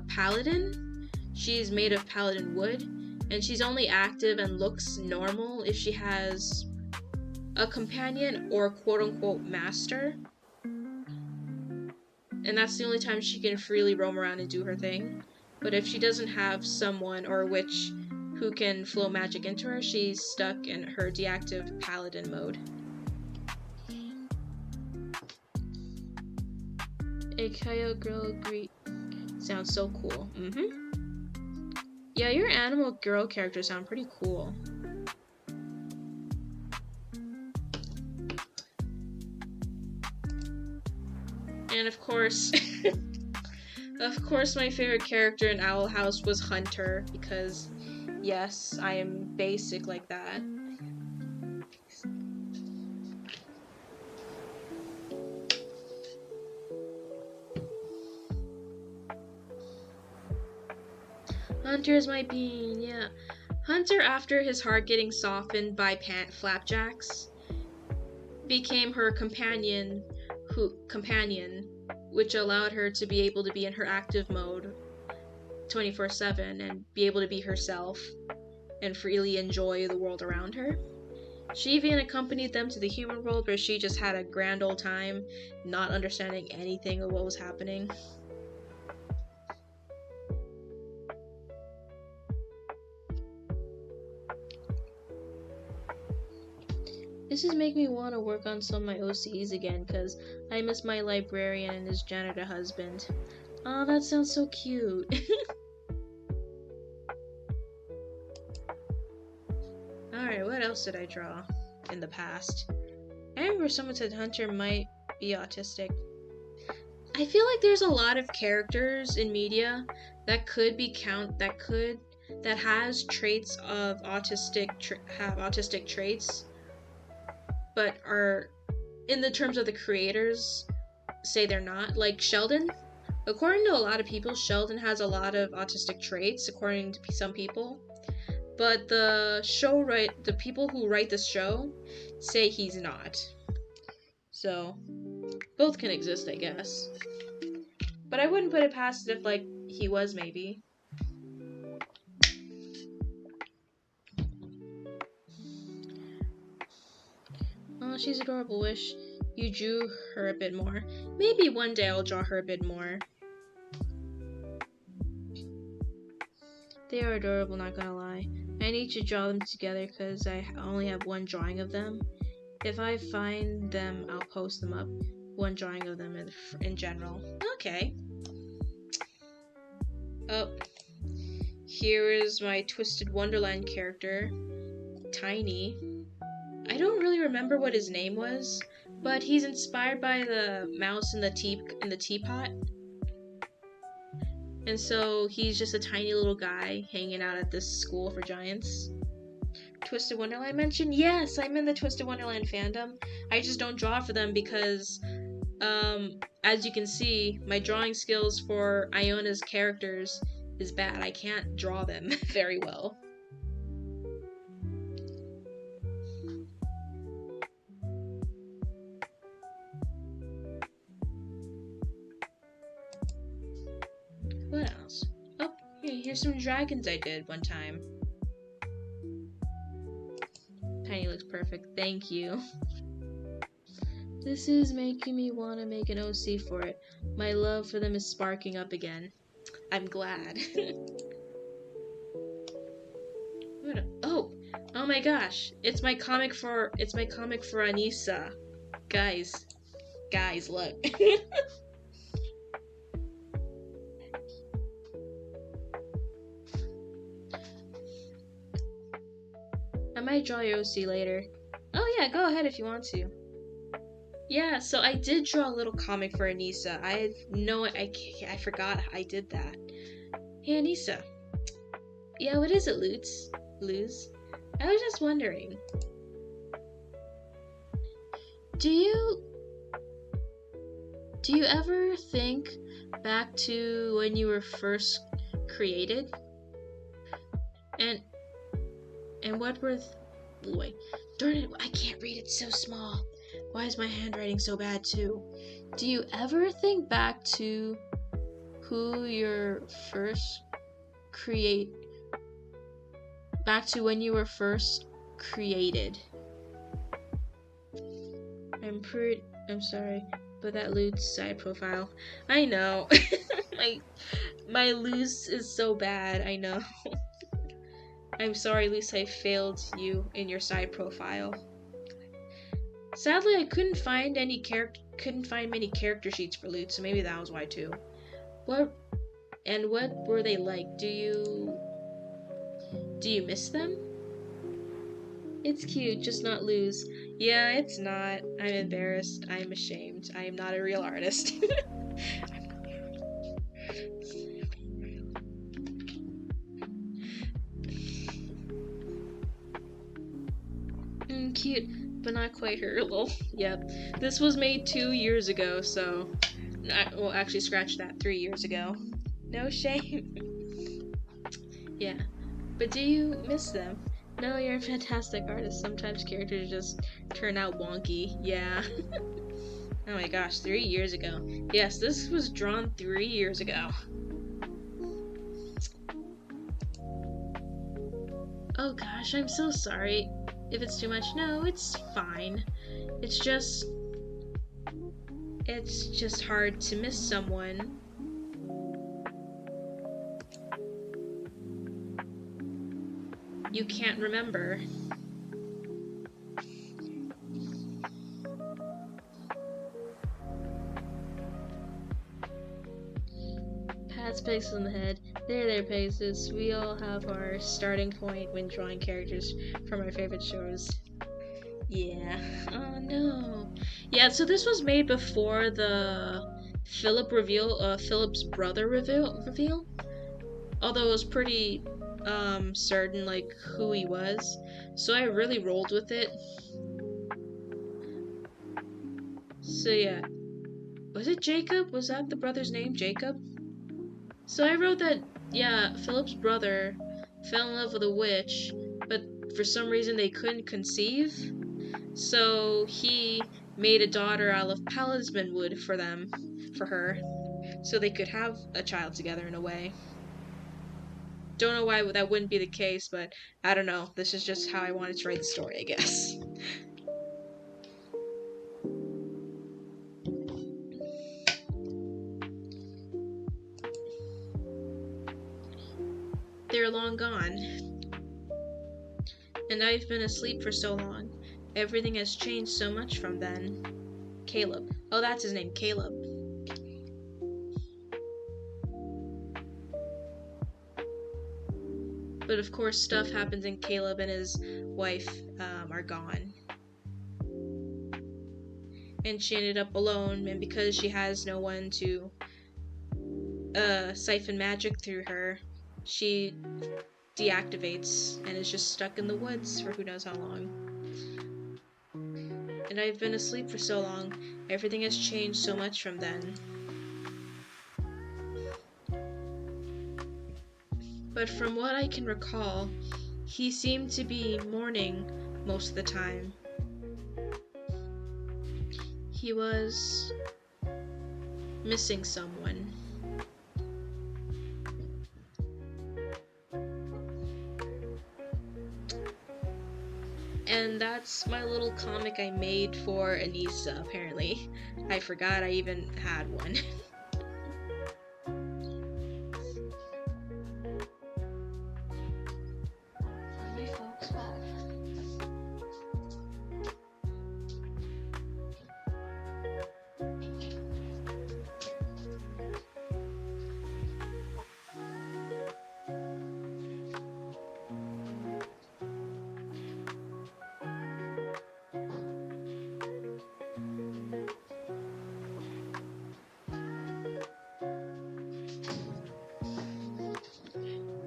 paladin. She's made of paladin wood, and she's only active and looks normal if she has a companion or quote-unquote master. And that's the only time she can freely roam around and do her thing. But if she doesn't have someone or a witch who can flow magic into her, she's stuck in her deactive paladin mode. A coyote girl Greek sounds so cool. Yeah, your animal girl characters sound pretty cool. And of course, my favorite character in Owl House was Hunter, because yes, I am basic like that. Hunter's my bean, yeah. Hunter, after his heart getting softened by flapjacks, became her companion, which allowed her to be able to be in her active mode 24/7 and be able to be herself and freely enjoy the world around her. She even accompanied them to the human world, where she just had a grand old time, not understanding anything of what was happening. This is making me want to work on some of my OCs again, because I miss my librarian and his janitor husband. Oh, that sounds so cute. Alright, what else did I draw in the past? I remember someone said Hunter might be autistic. I feel like there's a lot of characters in media that could be that has traits of have autistic traits, but are, in the terms of the creators, say they're not. Like Sheldon. According to a lot of people, Sheldon has a lot of autistic traits, according to some people. But the people who write the show say he's not. So, both can exist, I guess. But I wouldn't put it past it if, like, he was, maybe. Oh, she's adorable. Wish you drew her a bit more. Maybe one day I'll draw her a bit more. They are adorable, not gonna lie. I need to draw them together because I only have one drawing of them. If I find them, I'll post them up. One drawing of them in general. Okay. Oh. Here is my Twisted Wonderland character, Tiny. I don't really remember what his name was, but he's inspired by the mouse in the teapot. And so he's just a tiny little guy hanging out at this school for giants. Twisted Wonderland mentioned? Yes, I'm in the Twisted Wonderland fandom. I just don't draw for them because, as you can see, my drawing skills for Iona's characters is bad. I can't draw them very well. What else? Oh, here's some dragons I did one time. Tiny looks perfect. Thank you. This is making me want to make an OC for it. My love for them is sparking up again. I'm glad. Oh my gosh! It's my comic for Anissa. Guys, look. I might draw your OC later. Oh yeah, go ahead if you want to. Yeah, so I did draw a little comic for Anissa. I forgot I did that. Hey Anissa. Yeah, what is it, Luz? I was just wondering. Do you ever think back to when you were first created? And what were wait, darn it, I can't read, it's so small. Why is my handwriting so bad too? Do you ever think back to who you're first back to when you were first created? I'm sorry, but that Luz side profile. I know. my Luz is so bad, I know. I'm sorry, Luz, I failed you in your side profile. Sadly, I couldn't find many character sheets for Luz, so maybe that was why too. What were they like? Do you miss them? It's cute, just not Luz. Yeah, it's not. I'm embarrassed. I'm ashamed. I am not a real artist. Cute, but not quite her. Lol. Yep. This was made 2 years ago, so... Well, actually, scratch that. 3 years ago. No shame. Yeah. But do you miss them? No, you're a fantastic artist. Sometimes characters just turn out wonky. Yeah. Oh my gosh, 3 years ago. Yes, this was drawn 3 years ago. Oh gosh, I'm so sorry. If it's too much, no, it's fine. It's just hard to miss someone. You can't remember. Pats Pegs on the head. There, Pegasus. We all have our starting point when drawing characters from our favorite shows. Yeah. Oh no. Yeah, so this was made before the Philip's brother reveal. Although it was pretty certain like who he was. So I really rolled with it. So yeah. Was it Jacob? Was that the brother's name, Jacob? So I wrote that, yeah, Philip's brother fell in love with a witch, but for some reason they couldn't conceive. So he made a daughter out of palisman wood for her, so they could have a child together in a way. Don't know why that wouldn't be the case, but I don't know. This is just how I wanted to write the story, I guess. They're long gone. And I've been asleep for so long. Everything has changed so much from then. Caleb. Oh, that's his name, Caleb. But of course, stuff happens and Caleb and his wife are gone. And she ended up alone, and because she has no one to siphon magic through her, she deactivates and is just stuck in the woods for who knows how long. And I've been asleep for so long. Everything has changed so much from then. But from what I can recall, he seemed to be mourning most of the time. He was missing someone. And that's my little comic I made for Anissa, apparently. I forgot I even had one. My folks back.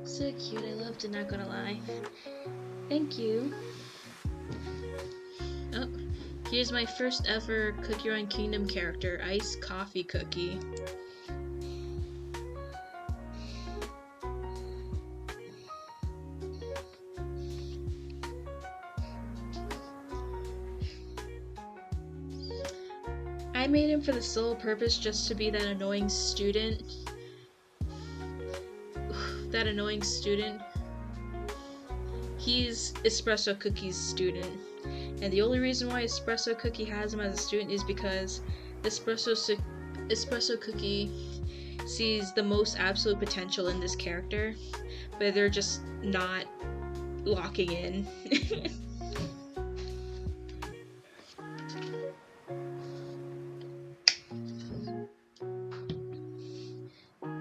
So cute, I loved it, not gonna lie. Thank you. Oh, here's my first ever Cookie Run Kingdom character, Ice Coffee Cookie. I made him for the sole purpose just to be that annoying student. That annoying student. He's Espresso Cookie's student. And the only reason why Espresso Cookie has him as a student is because Espresso Cookie sees the most absolute potential in this character, but they're just not locking in.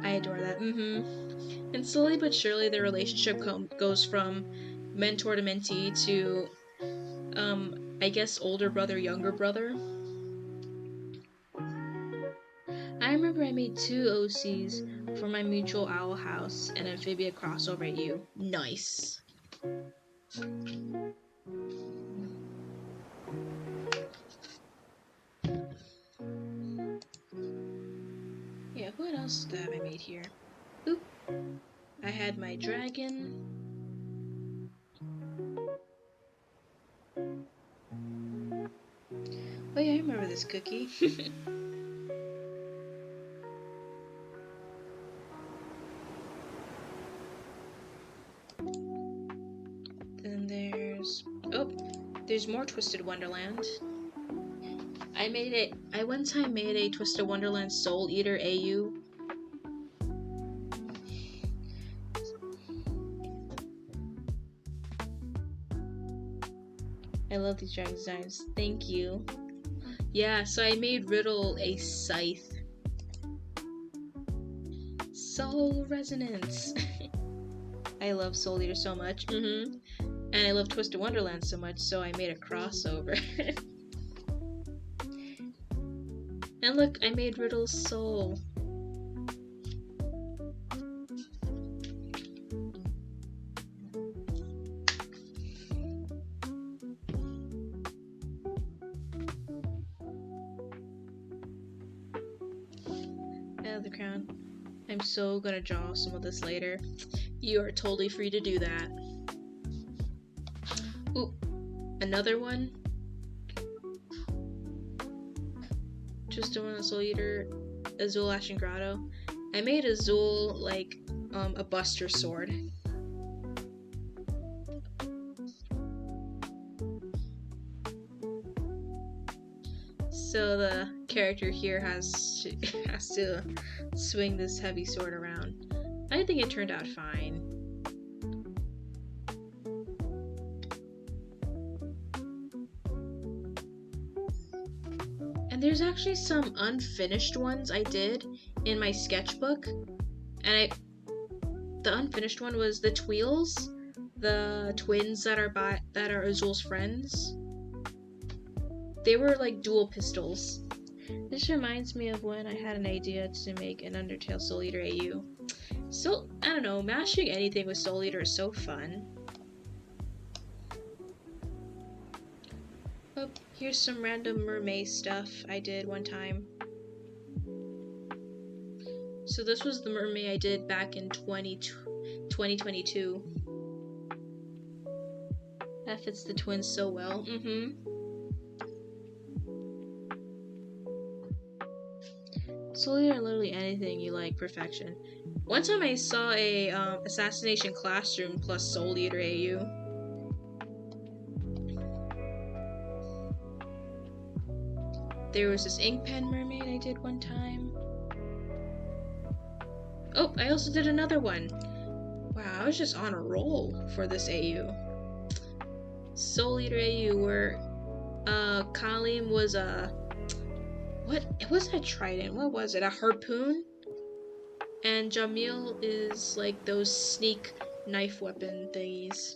I adore that. And slowly but surely, their relationship goes from mentor to mentee to, I guess, older brother, younger brother. I remember I made 2 OCs for my mutual Owl House and Amphibia crossover at you. Nice. Yeah, what else have I made here? Oop. I had my dragon. Oh yeah, I remember this cookie. Then there's more Twisted Wonderland. I one time made a Twisted Wonderland Soul Eater AU. I love these dragon designs. Thank you. Yeah, so I made Riddle a scythe. Soul Resonance. I love Soul Eater so much. And I love Twisted Wonderland so much, so I made a crossover. And look, I made Riddle's soul. I love the crown. I'm so gonna draw some of this later. You are totally free to do that. Ooh, another one. Just doing a Soul Eater, Azul Ashen Grotto. I made Azul like a Buster sword. So the character here has to swing this heavy sword around. I think it turned out fine. And there's actually some unfinished ones I did in my sketchbook. And the unfinished one was the Tweels, the twins that are Azul's friends. They were like dual pistols. This reminds me of when I had an idea to make an Undertale Soul Eater AU. So, I don't know, mashing anything with Soul Eater is so fun. Oh, here's some random mermaid stuff I did one time. So this was the mermaid I did back in 2022. That fits the twins so well. Soul Eater, literally anything you like, perfection. One time I saw a Assassination Classroom plus Soul Eater AU. There was this ink pen mermaid I did one time. Oh, I also did another one. Wow, I was just on a roll for this AU. Soul Eater AU where Kalim was a what was that trident? What was it? A harpoon? And Jamil is like those sneak knife weapon thingies.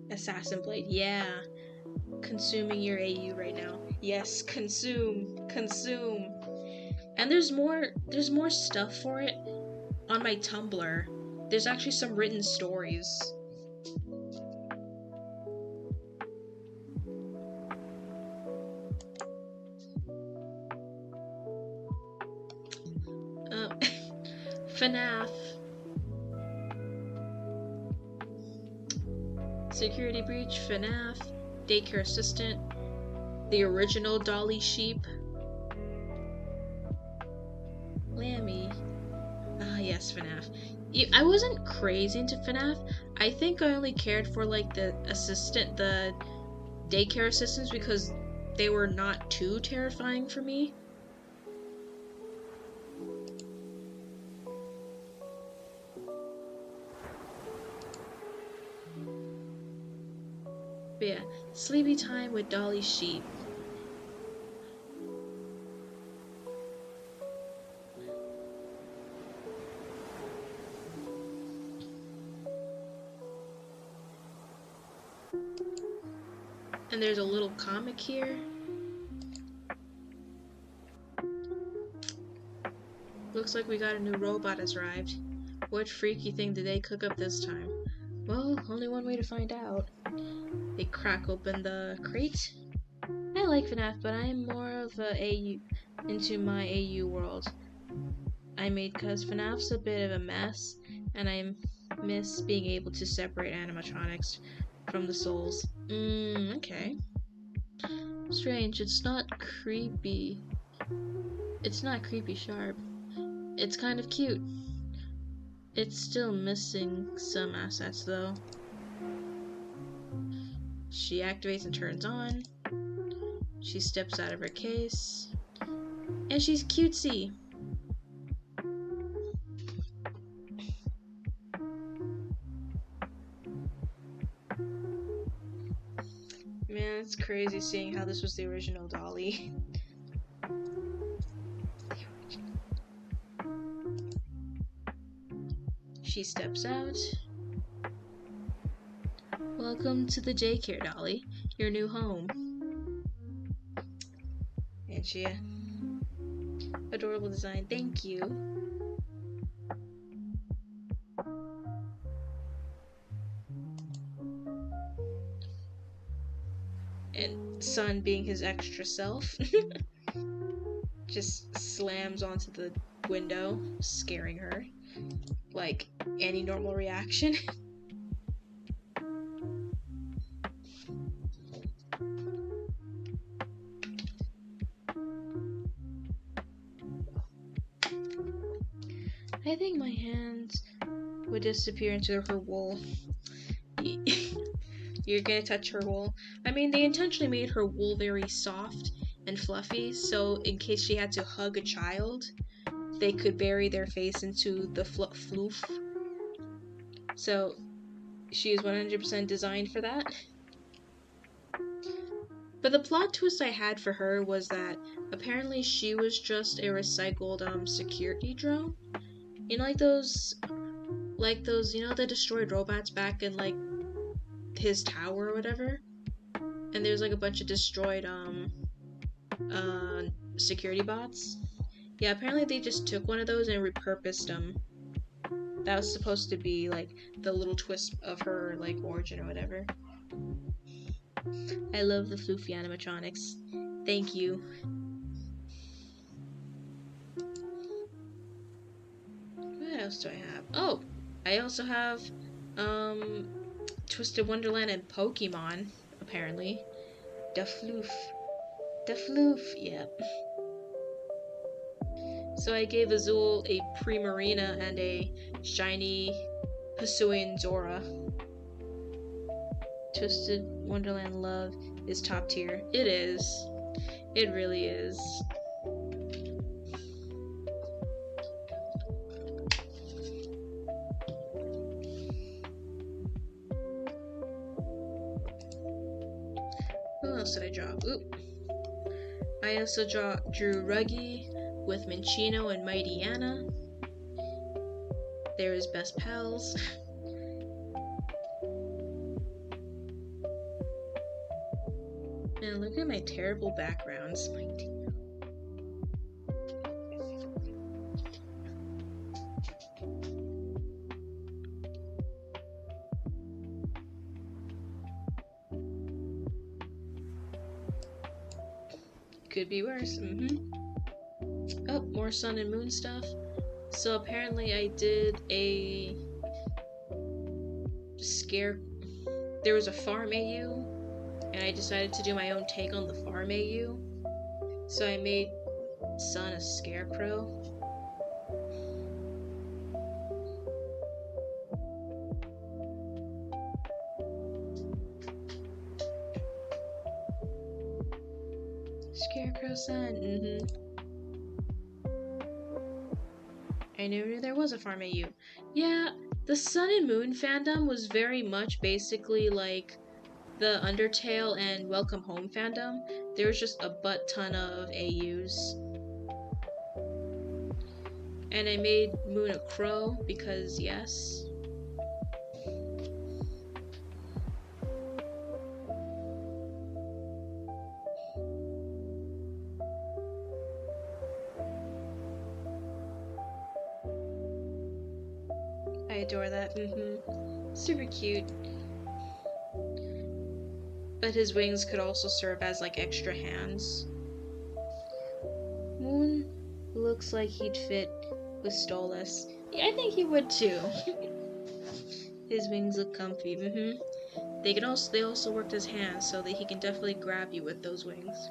Assassin Blade, yeah. Consuming your AU right now. Yes, consume. And there's more stuff for it on my Tumblr. There's actually some written stories. FNAF. Security Breach, FNAF, Daycare Assistant, the original Dolly Sheep, Lammy. Ah, yes, FNAF. I wasn't crazy into FNAF. I think I only cared for like the daycare assistants because they were not too terrifying for me. But yeah, Sleepy Time with Dolly Sheep. And there's a little comic here. Looks like we got a new robot has arrived. What freaky thing did they cook up this time? Well, only one way to find out. They crack open the crate. I like FNAF, but I am more of a AU into my AU world. I made cause FNAF's a bit of a mess, and I miss being able to separate animatronics from the souls. Okay. Strange, it's not creepy. It's not creepy sharp. It's kind of cute. It's still missing some assets though. She activates and turns on. She steps out of her case. And she's cutesy. Man, it's crazy seeing how this was the original Dolly. She steps out. Welcome to the daycare, Dolly. Your new home. And she... adorable design. Thank you. And Son, being his extra self, just slams onto the window, scaring her. Like any normal reaction. I think my hands would disappear into her wool. You're gonna touch her wool. I mean, they intentionally made her wool very soft and fluffy, so in case she had to hug a child, they could bury their face into the floof. So she is 100% designed for that. But the plot twist I had for her was that apparently she was just a recycled security drone. You know, like those, you know, the destroyed robots back in like his tower or whatever. And there's like a bunch of destroyed security bots. Yeah, apparently they just took one of those and repurposed them. That was supposed to be like the little twist of her like origin or whatever. I love the floofy animatronics. Thank you. What else do I have? Oh, I also have Twisted Wonderland and Pokemon, apparently. The Floof, yep. So I gave Azul a Primarina and a shiny Hisuian Zora. Twisted Wonderland love is top tier. It is. It really is. Who else did I draw? Oop. I also drew Ruggy with Minccino and Mighty Anna. They're his best pals. And look at my terrible backgrounds. Could be worse. Oh, more sun and moon stuff. So apparently I did a there was a farm AU, and I decided to do my own take on the farm AU. So I made Sun a scarecrow. Scarecrow Sun, I knew there was a farm AU. Yeah, the Sun and Moon fandom was very much basically like the Undertale and Welcome Home fandom. There was just a butt ton of AUs. And I made Moon a crow because yes. adore that. Super cute. But his wings could also serve as like extra hands. Moon looks like he'd fit with Stolas. Yeah, I think he would too. His wings look comfy. They also worked as hands, so that he can definitely grab you with those wings.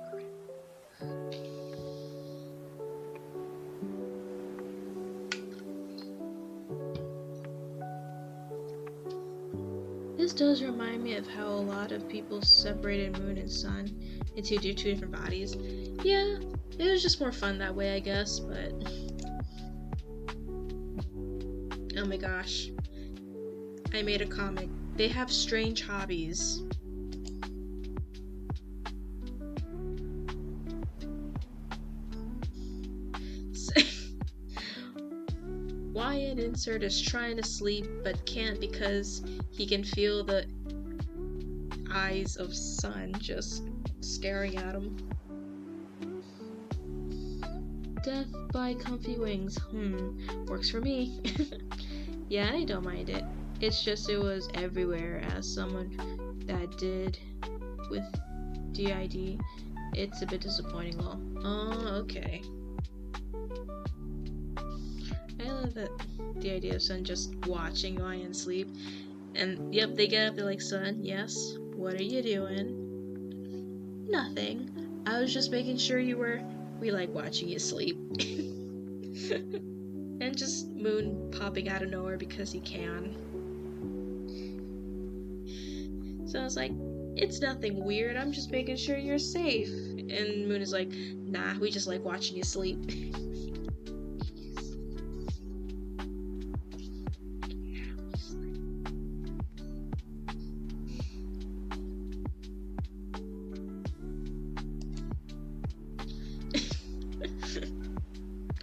This does remind me of how a lot of people separated Moon and Sun into two different bodies. Yeah, it was just more fun that way, I guess, but... Oh my gosh. I made a comic. They have strange hobbies. Wyatt Insert is trying to sleep but can't because he can feel the eyes of Sun just staring at him. Death by comfy wings. Works for me. Yeah, I don't mind it. It's just it was everywhere. As someone that did with DID, it's a bit disappointing. Lol. Oh, okay. I love that the idea of Sun just watching Ryan sleep. And yep, they get up, they're like, Sun, yes, what are you doing? Nothing. I was just making sure we like watching you sleep. And just Moon popping out of nowhere because he can. So I was like, it's nothing weird, I'm just making sure you're safe. And Moon is like, nah, we just like watching you sleep.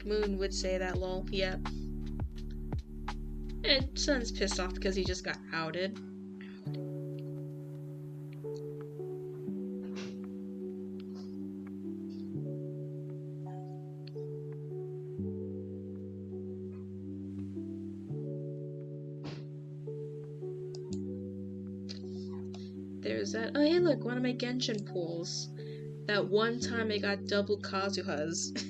Moon would say that, lol. Yep. And Sun's pissed off because he just got outed. There's that. Oh, hey, look, one of my Genshin pools. That one time I got double Kazuhas.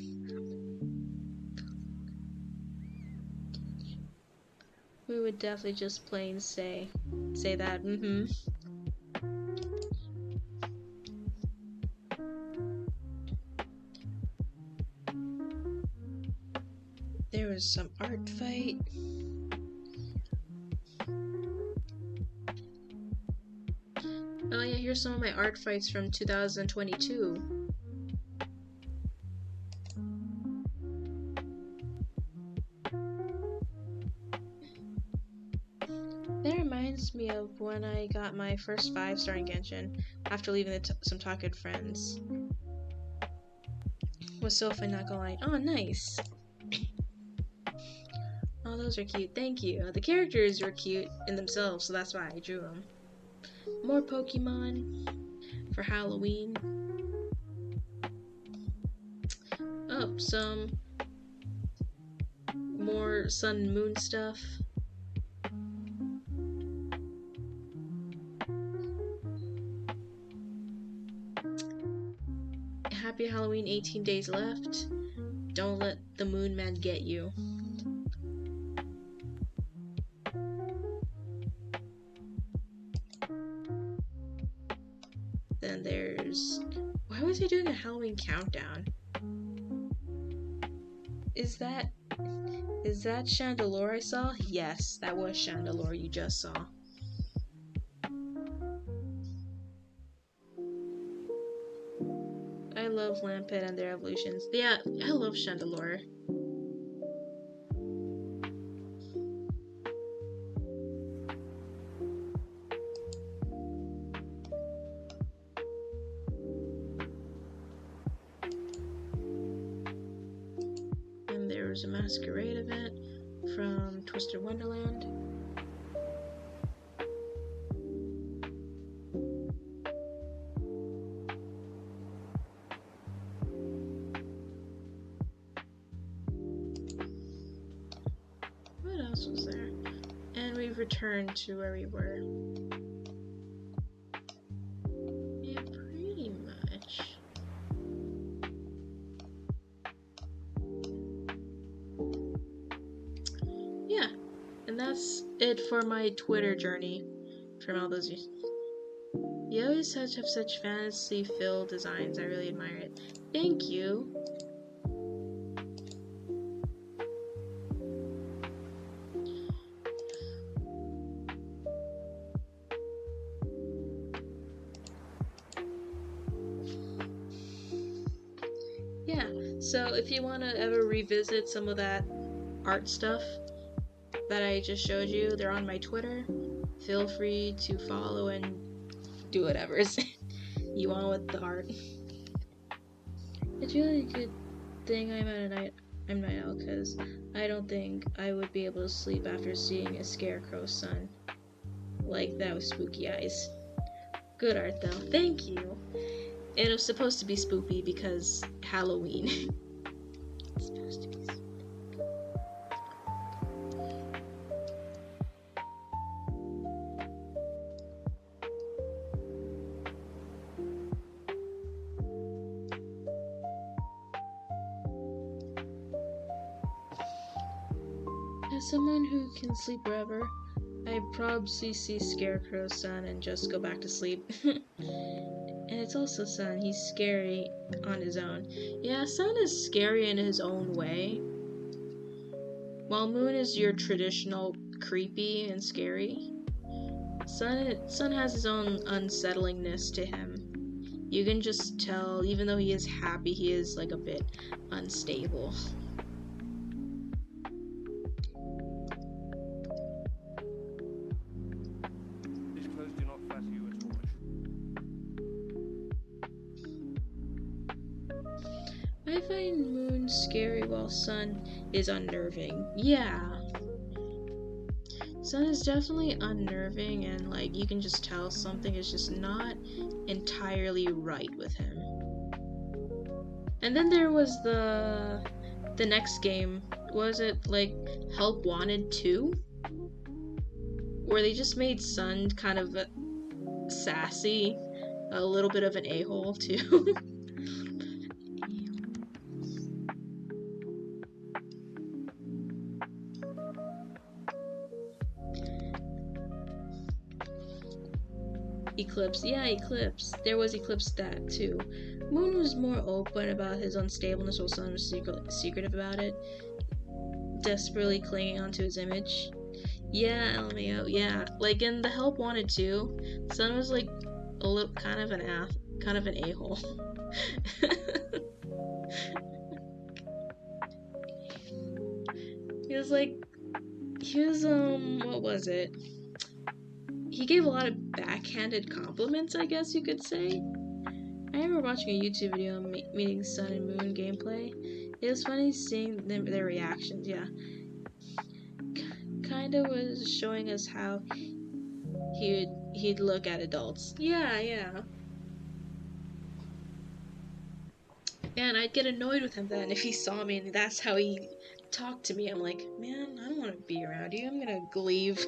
We would definitely just plain say that, There was some art fight. Oh yeah, here's some of my art fights from 2022. That reminds me of when I got my first 5-star in Genshin after leaving some Talked Friends. It was so fun, not gonna lie. Oh, nice. Oh, those are cute. Thank you. The characters were cute in themselves, so that's why I drew them. More Pokemon for Halloween. Oh, some more Sun and Moon stuff. Happy Halloween, 18 days left. Don't let the Moon Man get you. Then there's... Why was he doing a Halloween countdown? Is that Chandelure I saw? Yes, that was Chandelure you just saw. I love Lampet and their evolutions. Yeah, I love Chandelure. And there was a masquerade event from Twisted Wonderland. return to where we were. Yeah, pretty much. Yeah, and that's it for my Twitter journey from all those years. You always have such fantasy-filled designs. I really admire it. Thank you. Yeah, so if you want to ever revisit some of that art stuff that I just showed you, they're on my Twitter. Feel free to follow and do whatever you want with the art. It's really a good thing I'm night owl, because I don't think I would be able to sleep after seeing a scarecrow sun like that with spooky eyes. Good art though, thank you. And it was supposed to be spooky because Halloween. It's supposed to be spooky. As someone who can sleep wherever, I'd probably see Scarecrow's son and just go back to sleep. And it's also Sun, he's scary on his own. Yeah, Sun is scary in his own way. While Moon is your traditional creepy and scary, Sun has his own unsettlingness to him. You can just tell, even though he is happy, he is like a bit unstable. These clothes do not flatter you at all. I find Moon scary while Sun is unnerving. Yeah. Sun is definitely unnerving, and like you can just tell something is just not entirely right with him. And then there was the next game. Was it like Help Wanted 2? Where they just made Sun kind of sassy, a little bit of an a-hole too. Eclipse, yeah, Eclipse. There was Eclipse that too. Moon was more open about his unstableness, while Sun was secretive about it, desperately clinging onto his image. Yeah, LMAO, yeah. Like in the Help Wanted 2, Sun was like a little kind of an a-hole. He was what was it? He gave a lot of backhanded compliments, I guess you could say. I remember watching a YouTube video of meeting Sun and Moon gameplay. It was funny seeing their reactions, yeah. Kinda was showing us how he'd look at adults. Yeah. And I'd get annoyed with him then if he saw me and that's how he talked to me. I'm like, man, I don't want to be around you. I'm gonna leave.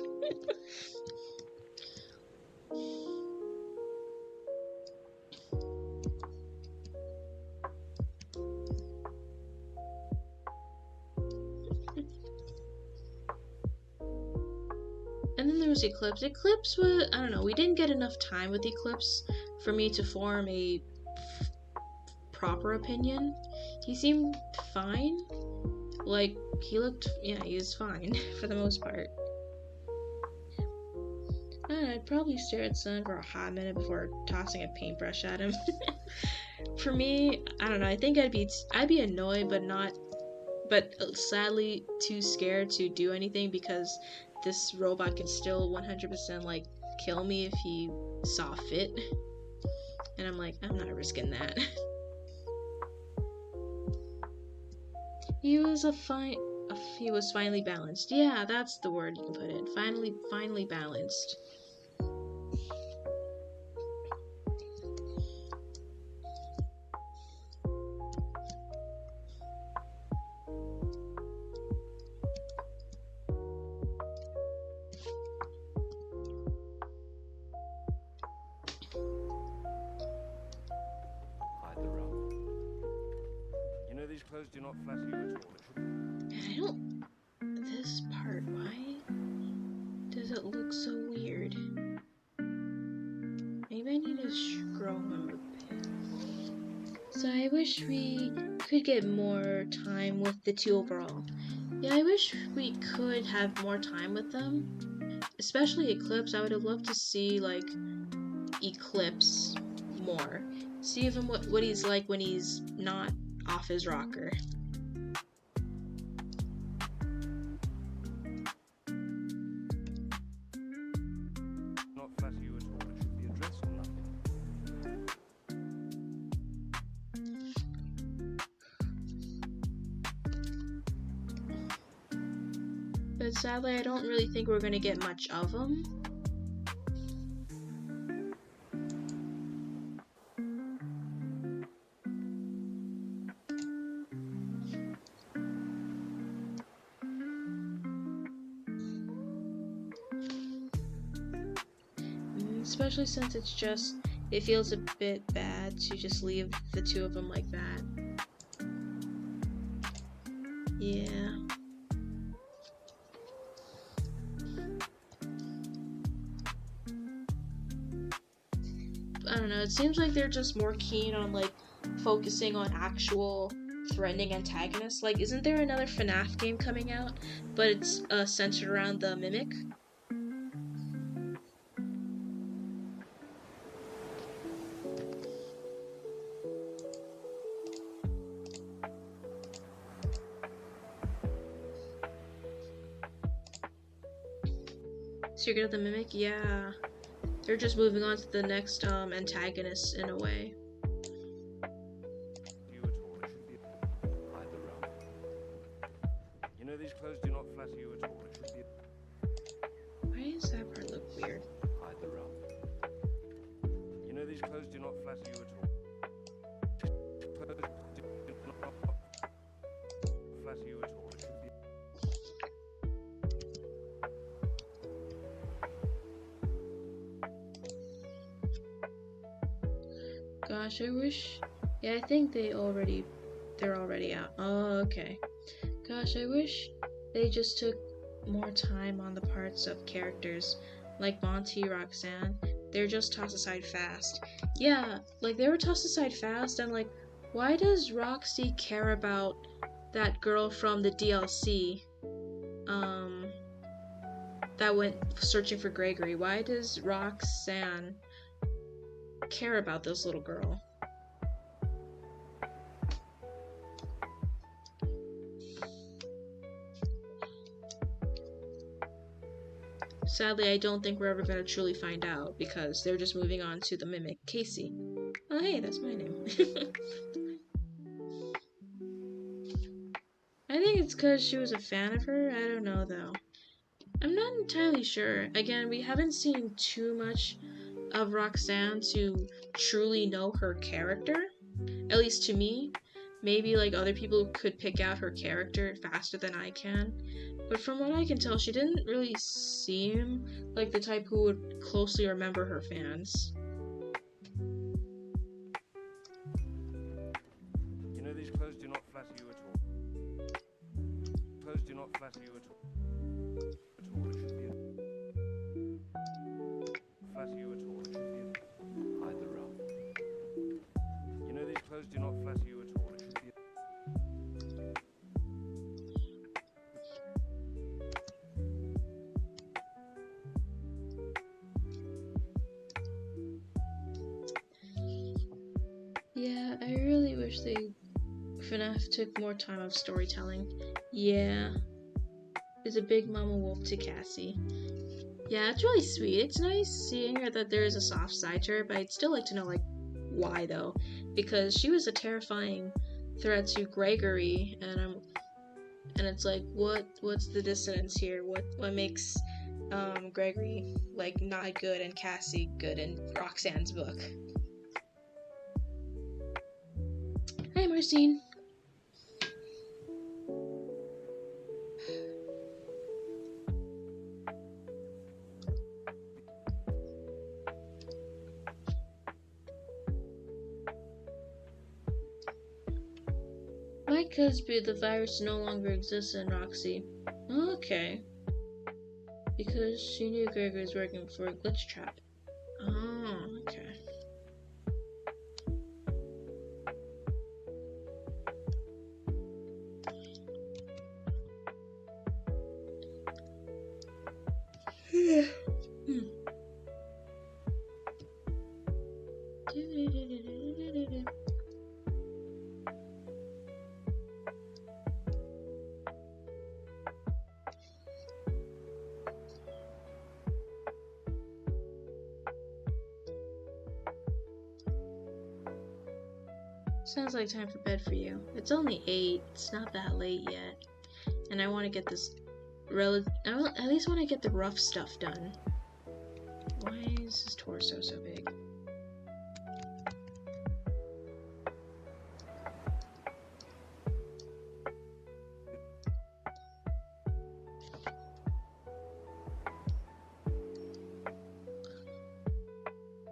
And then there was Eclipse. Eclipse was, I don't know, we didn't get enough time with Eclipse for me to form a proper opinion. He seemed fine. Like, he was fine for the most part. I don't know, I'd probably stare at Sun for a hot minute before tossing a paintbrush at him. For me, I don't know, I think I'd be annoyed, but sadly too scared to do anything because this robot can still 100% like kill me if he saw fit. And I'm like, I'm not risking that. He was finally balanced. Yeah, that's the word you can put it. Finally balanced. clothes do not flatter you at all, it should be... Man, I don't. This part, why does it look so weird? Maybe I need to scroll them a bit. So I wish we could get more time with the two overall. Yeah, I wish we could have more time with them. Especially Eclipse. I would have loved to see, like, Eclipse more. See even what he's like when he's not off his rocker. Not flatter you at all, it should be a dress or nothing. But sadly, I don't really think we're gonna get much of them. Especially since it feels a bit bad to just leave the two of them like that. Yeah. I don't know, it seems like they're just more keen on, like, focusing on actual threatening antagonists. Like, isn't there another FNAF game coming out, but it's centered around the Mimic? Secret of the Mimic? Yeah. They're just moving on to the next antagonist in a way. You at all, it should be... Hide the rump. You know these clothes do not flatter you at all, it should be... Why does that part look weird? Hide the rump. You know these clothes do not flatter you at all. Clothes do not flatter you at all, it should be... Gosh, I wish... Yeah, I think they're already out. Oh, okay. Gosh, I wish they just took more time on the parts of characters like Monty, Roxanne. They're just tossed aside fast. Yeah, like, they were tossed aside fast, and, like, why does Roxy care about that girl from the DLC? That went searching for Gregory. Why does Roxanne care about this little girl? Sadly, I don't think we're ever going to truly find out because they're just moving on to the Mimic, Casey. Oh, hey, that's my name. I think it's because she was a fan of her. I don't know, though. I'm not entirely sure. Again, we haven't seen too much of Roxanne to truly know her character. At least to me. Maybe, like, other people could pick out her character faster than I can. But from what I can tell, she didn't really seem like the type who would closely remember her fans. You know these clothes do not flatter you at all. Clothes do not flatter you at all. At all, it should be flatter you at all, it should be hide the rump. You know these clothes do not flatter you at all, it should be Yeah, I really wish FNAF took more time of storytelling. Yeah. Is a big mama wolf to Cassie. Yeah, it's really sweet. It's nice seeing her that there is a soft side to her, but I'd still like to know, like, why though? Because she was a terrifying threat to Gregory, and it's like, what's the dissonance here? What makes Gregory, like, not good and Cassie good in Roxanne's book? Hi, Marcine. Why Cosby the virus no longer exists in Roxy? Okay. Because she knew Gregory was working for a glitch trap. Oh, okay. Sounds like time for bed for you. It's only 8. It's not that late yet. And I want to get this at least want to get the rough stuff done. Why is his torso so big?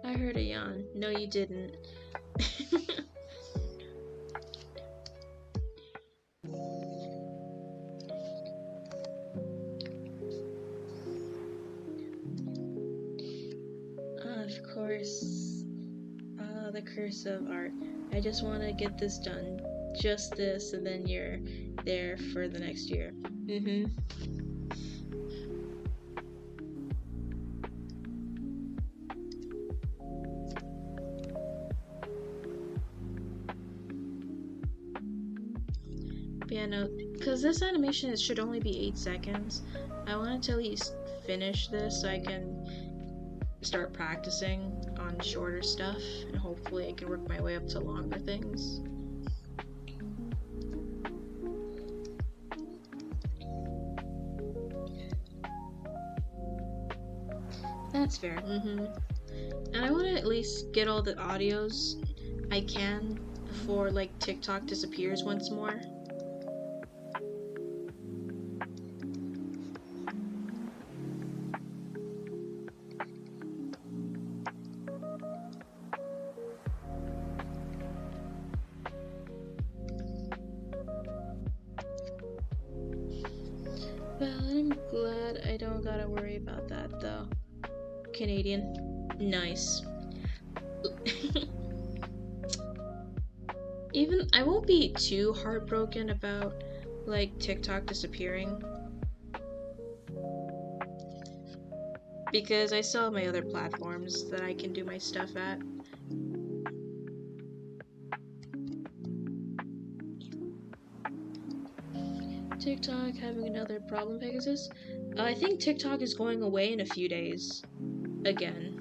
I heard a yawn. No, you didn't. Of course. The curse of art. I just want to get this done. Just this, and then you're there for the next year. Yeah, no, because this animation should only be 8 seconds. I want to at least finish this so I can start practicing on shorter stuff, and hopefully I can work my way up to longer things. That's fair, And I want to at least get all the audios I can before, like, TikTok disappears once more. Well, I'm glad I don't gotta worry about that, though. Canadian. Nice. Even, I won't be too heartbroken about, like, TikTok disappearing. Because I still have my other platforms that I can do my stuff at. TikTok having another problem, Pegasus? I think TikTok is going away in a few days. Again.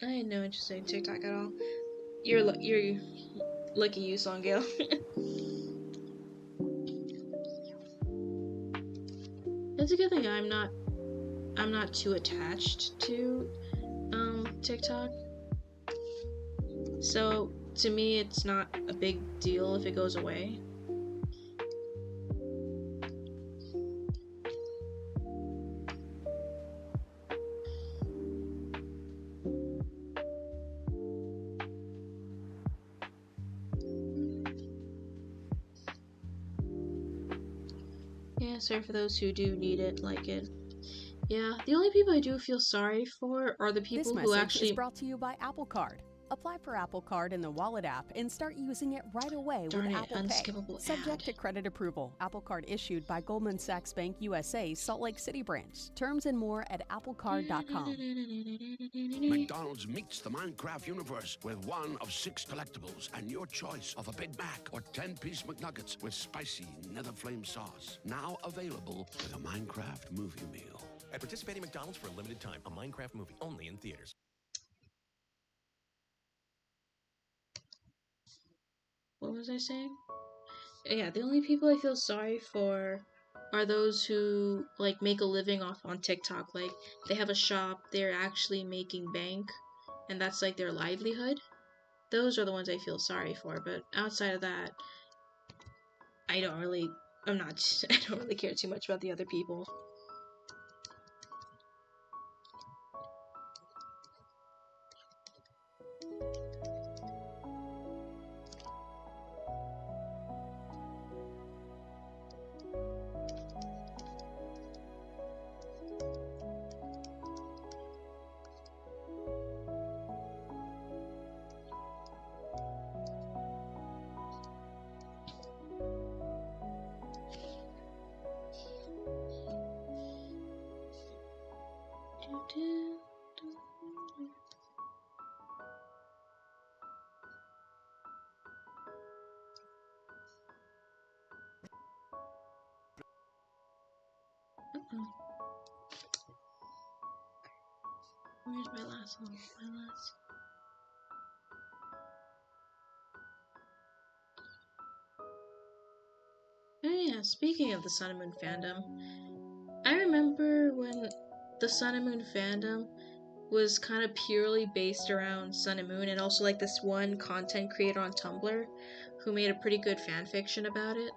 I had no interest in TikTok at all. You're lucky you, Songale. It's a good thing I'm not too attached to TikTok. So to me it's not a big deal if it goes away. Yeah, sorry for those who do need it, like it. Yeah, the only people I do feel sorry for are the people who actually... This message is brought to you by Apple Card. Apply for Apple Card in the Wallet app and start using it right away with Apple Pay. Unskippable Subject to credit approval. Apple Card issued by Goldman Sachs Bank USA, Salt Lake City branch. Terms and more at applecard.com. McDonald's meets the Minecraft universe with one of 6 collectibles and your choice of a Big Mac or 10-piece McNuggets with spicy Nether Flame sauce. Now available with a Minecraft movie meal. At participating McDonald's for a limited time. A Minecraft movie only in theaters. What was I saying? Yeah, the only people I feel sorry for are those who, like, make a living off on TikTok. Like, they have a shop, they're actually making bank, and that's, like, their livelihood. Those are the ones I feel sorry for, but outside of that, I don't really care too much about the other people. Where's my last one? Oh yeah, speaking of the Sun and Moon fandom, I remember when the Sun and Moon fandom was kind of purely based around Sun and Moon, and also like this one content creator on Tumblr who made a pretty good fan fiction about it.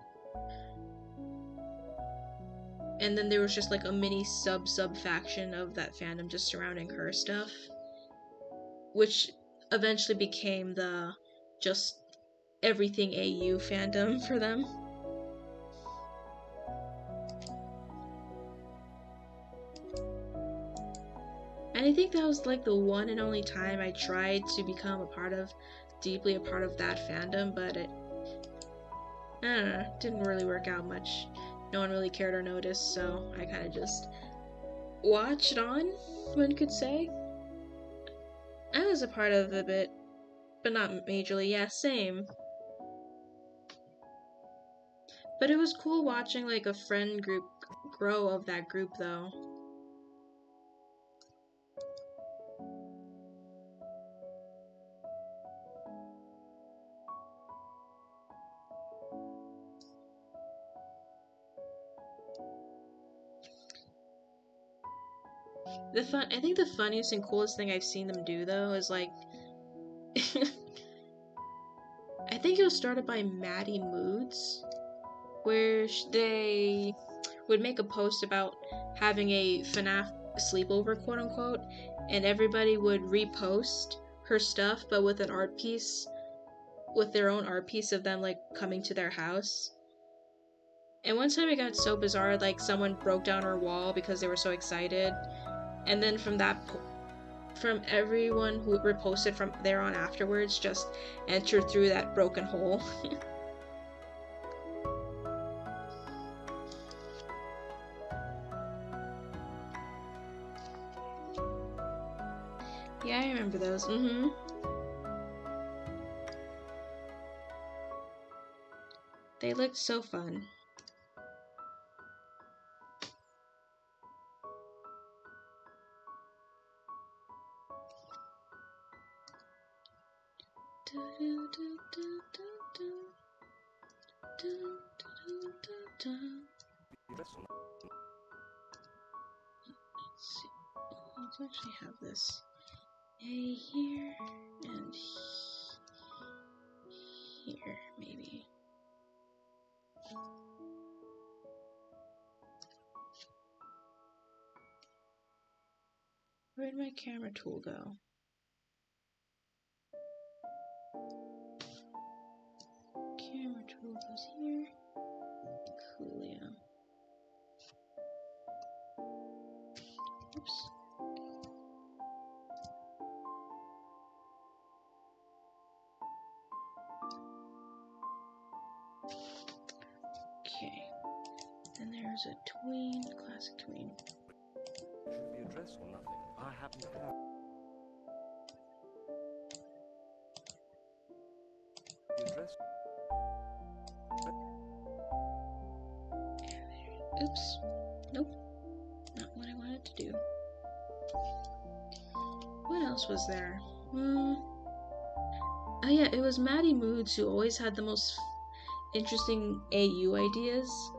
And then there was just like a mini sub faction of that fandom just surrounding her stuff, which eventually became the just everything AU fandom for them. And I think that was like the one and only time I tried to become deeply a part of that fandom, but it, I don't know, didn't really work out much. No one really cared or noticed, so I kind of just watched on, one could say. I was a part of it a bit, but not majorly. Yeah, same. But it was cool watching like a friend group grow of that group though. I think the funniest and coolest thing I've seen them do though is like I think it was started by Maddie Moods, where they would make a post about having a FNAF sleepover, quote unquote, and everybody would repost her stuff, but with an art piece, with their own art piece of them like coming to their house. And one time it got so bizarre, like someone broke down her wall because they were so excited, and then from everyone who reposted from there on afterwards just entered through that broken hole. Yeah, I remember those. They looked so fun. Address on Let's see. Let's actually have this A here and here, maybe. Where'd my camera tool go? Camera tool goes here. Coolio. Oops. Okay. Then there's a tween, classic tween. should be address or nothing. I happen to have the address. Oops. Nope. Not what I wanted to do. What else was there? Oh yeah, it was Maddie Moods who always had the most interesting AU ideas.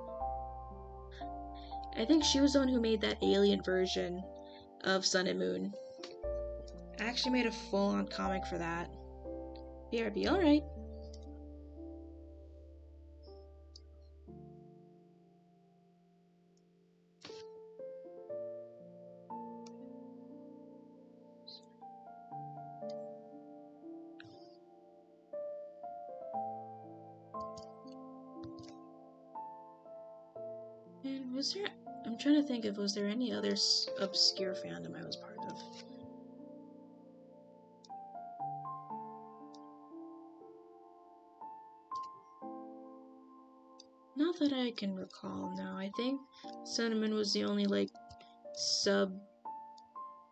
I think she was the one who made that alien version of Sun and Moon. I actually made a full-on comic for that. BRB, alright. And was there... I'm trying to think if was there any other obscure fandom I was part of. Not that I can recall, no. I think Sun and Moon was the only, like,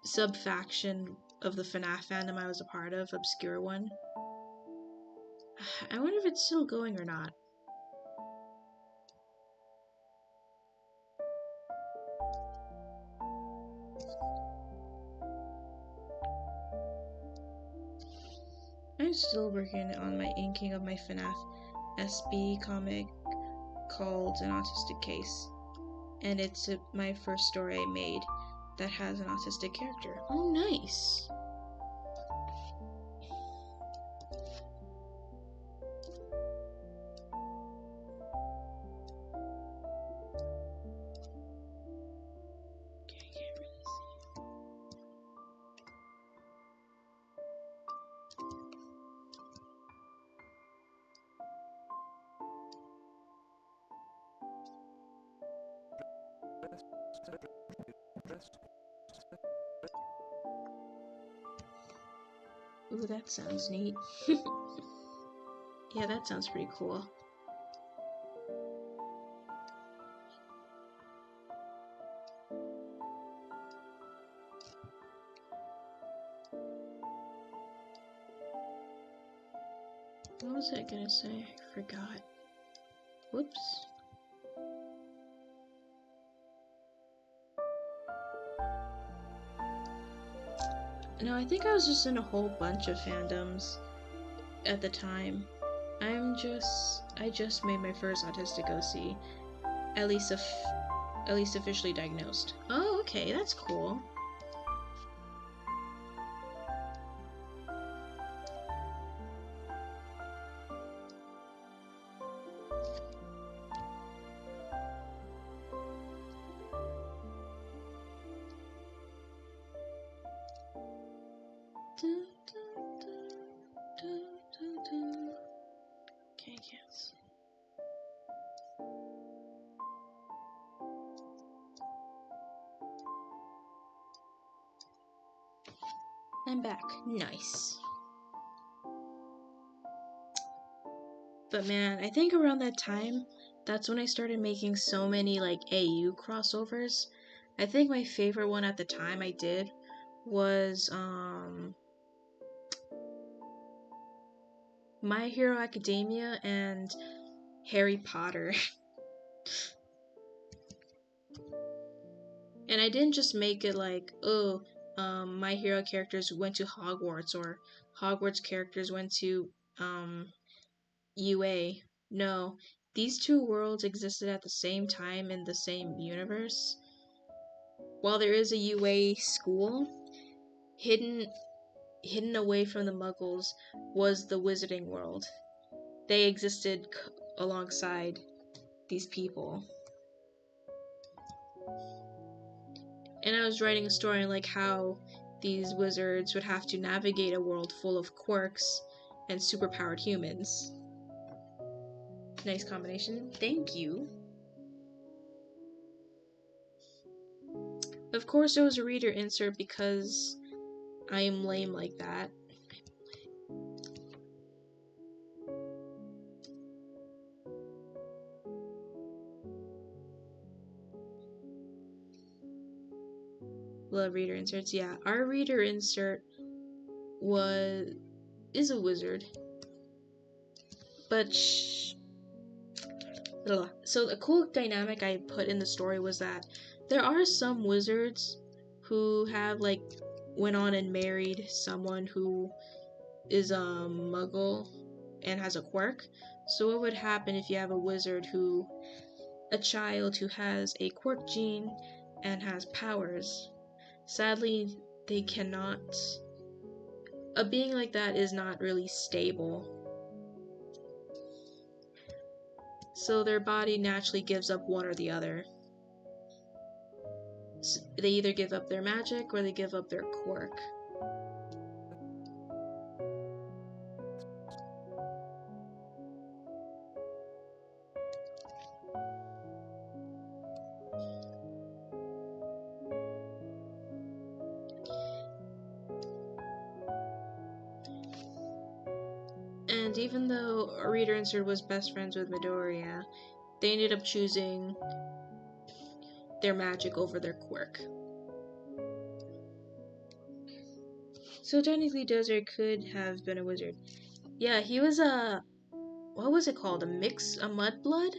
sub-faction of the FNAF fandom I was a part of, obscure one. I wonder if it's still going or not. still working on my inking of my FNAF SB comic called An Autistic Case. And it's my first story I made that has an autistic character. Oh, nice. Ooh, that sounds neat. Yeah, that sounds pretty cool. What was I gonna say? I forgot. Whoops. No, I think I was just in a whole bunch of fandoms at the time. I just made my first autistic OC, at least officially diagnosed. Oh, okay, that's cool. Okay, yes. I'm back. Nice. But man, I think around that time, that's when I started making so many like AU crossovers. I think my favorite one at the time I did was My Hero Academia and Harry Potter. And I didn't just make it like, oh, My Hero characters went to Hogwarts or Hogwarts characters went to UA. No, these two worlds existed at the same time in the same universe. While there is a UA school, hidden away from the Muggles was the Wizarding world. They existed alongside these people. And I was writing a story on like how these wizards would have to navigate a world full of quirks and superpowered humans. Nice combination. Thank you. Of course, there was a reader insert because I am lame like that. Love reader inserts. Yeah, our reader insert is a wizard. But so the cool dynamic I put in the story was that there are some wizards who have like went on and married someone who is a muggle and has a quirk. So what would happen if you have a child who has a quirk gene and has powers? Sadly, they cannot. A being like that is not really stable. So their body naturally gives up one or the other. So they either give up their magic or they give up their quirk. And even though a reader insert was best friends with Midoriya, they ended up choosing their magic over their quirk. So technically Dozer could have been a wizard. Yeah, he was what was it called? A mudblood?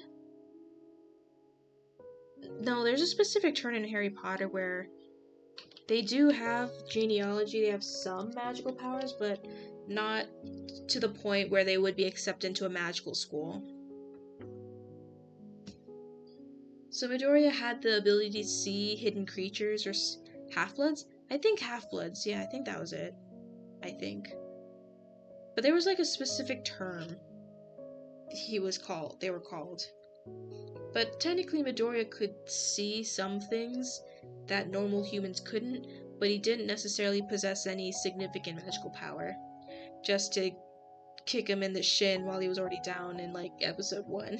No, there's a specific turn in Harry Potter where they do have genealogy, they have some magical powers, but not to the point where they would be accepted into a magical school. So Midoriya had the ability to see hidden creatures or half-bloods? I think half-bloods, yeah, I think that was it. I think. But there was like a specific term they were called. But technically Midoriya could see some things that normal humans couldn't, but he didn't necessarily possess any significant magical power. Just to kick him in the shin while he was already down in like episode 1.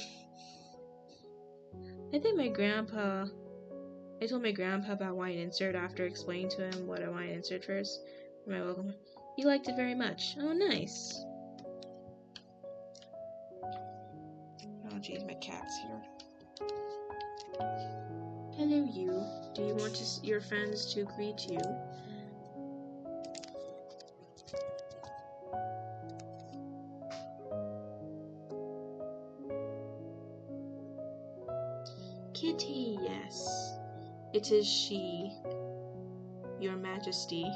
I think I told my grandpa about wine insert after explaining to him what a wine insert first. Am I welcome? He liked it very much. Oh, nice. Oh, jeez, my cat's here. Hello, you. Do you want your friends to greet you? Kitty, yes. It is she, Your Majesty.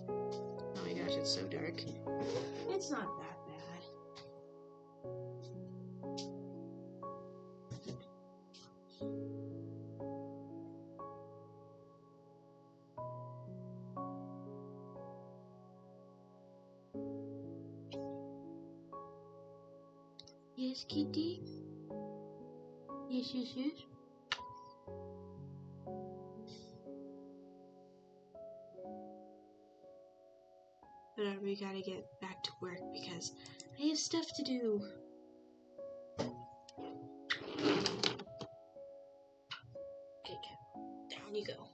Oh my gosh, it's so dark. It's not that bad. Yes, Kitty? Yes, yes, yes. But we gotta get back to work because I have stuff to do. Okay, down you go.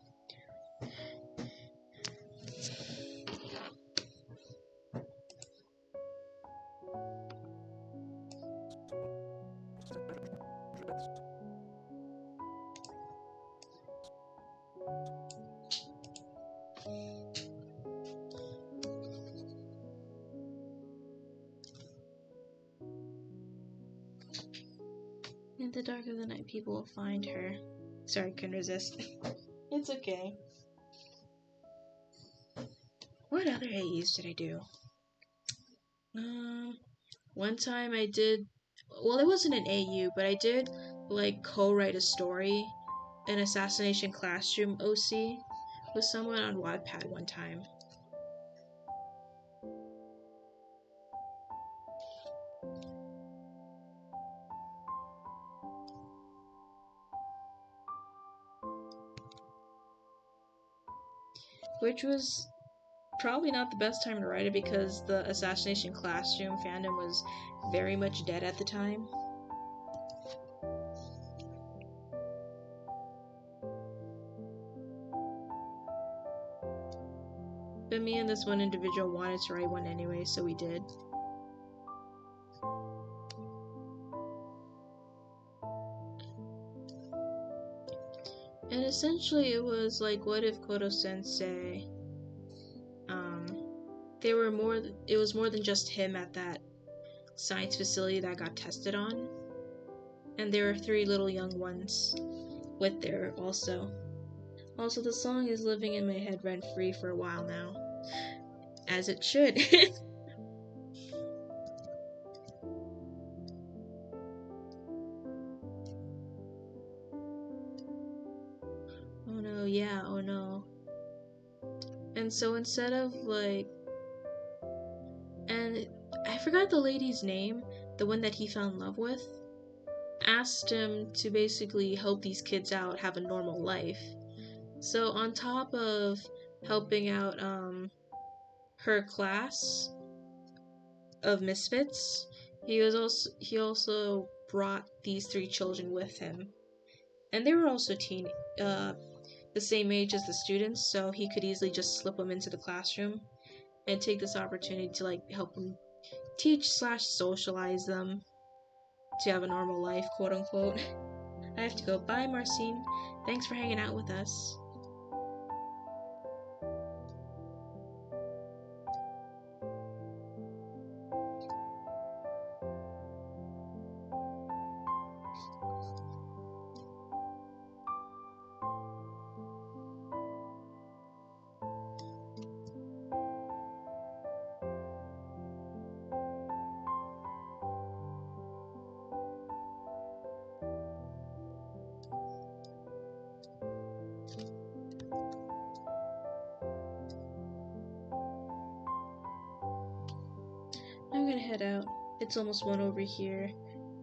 In the dark of the night, people will find her. Sorry, couldn't resist. It's okay. What other AUs did I do? One time I did, well, it wasn't an AU, but I did, like, co-write a story, an Assassination Classroom OC, with someone on Wattpad one time. Which was probably not the best time to write it because the Assassination Classroom fandom was very much dead at the time. But me and this one individual wanted to write one anyway, so we did. And essentially it was like, what if Koto-sensei, it was more than just him at that science facility that got tested on. And there were 3 little young ones with there also. Also, the song is living in my head rent-free for a while now. As it should. Oh no, yeah, oh no. And so instead of like... And I forgot the lady's name, the one that he fell in love with, asked him to basically help these kids out have a normal life. So on top of helping out her class of misfits, he also brought these 3 children with him. And they were also the same age as the students, so he could easily just slip them into the classroom and take this opportunity to like help them teach/socialize them to have a normal life, quote unquote. I have to go. Bye, Marcine. Thanks for hanging out with us. gonna head out. It's almost 1 over here,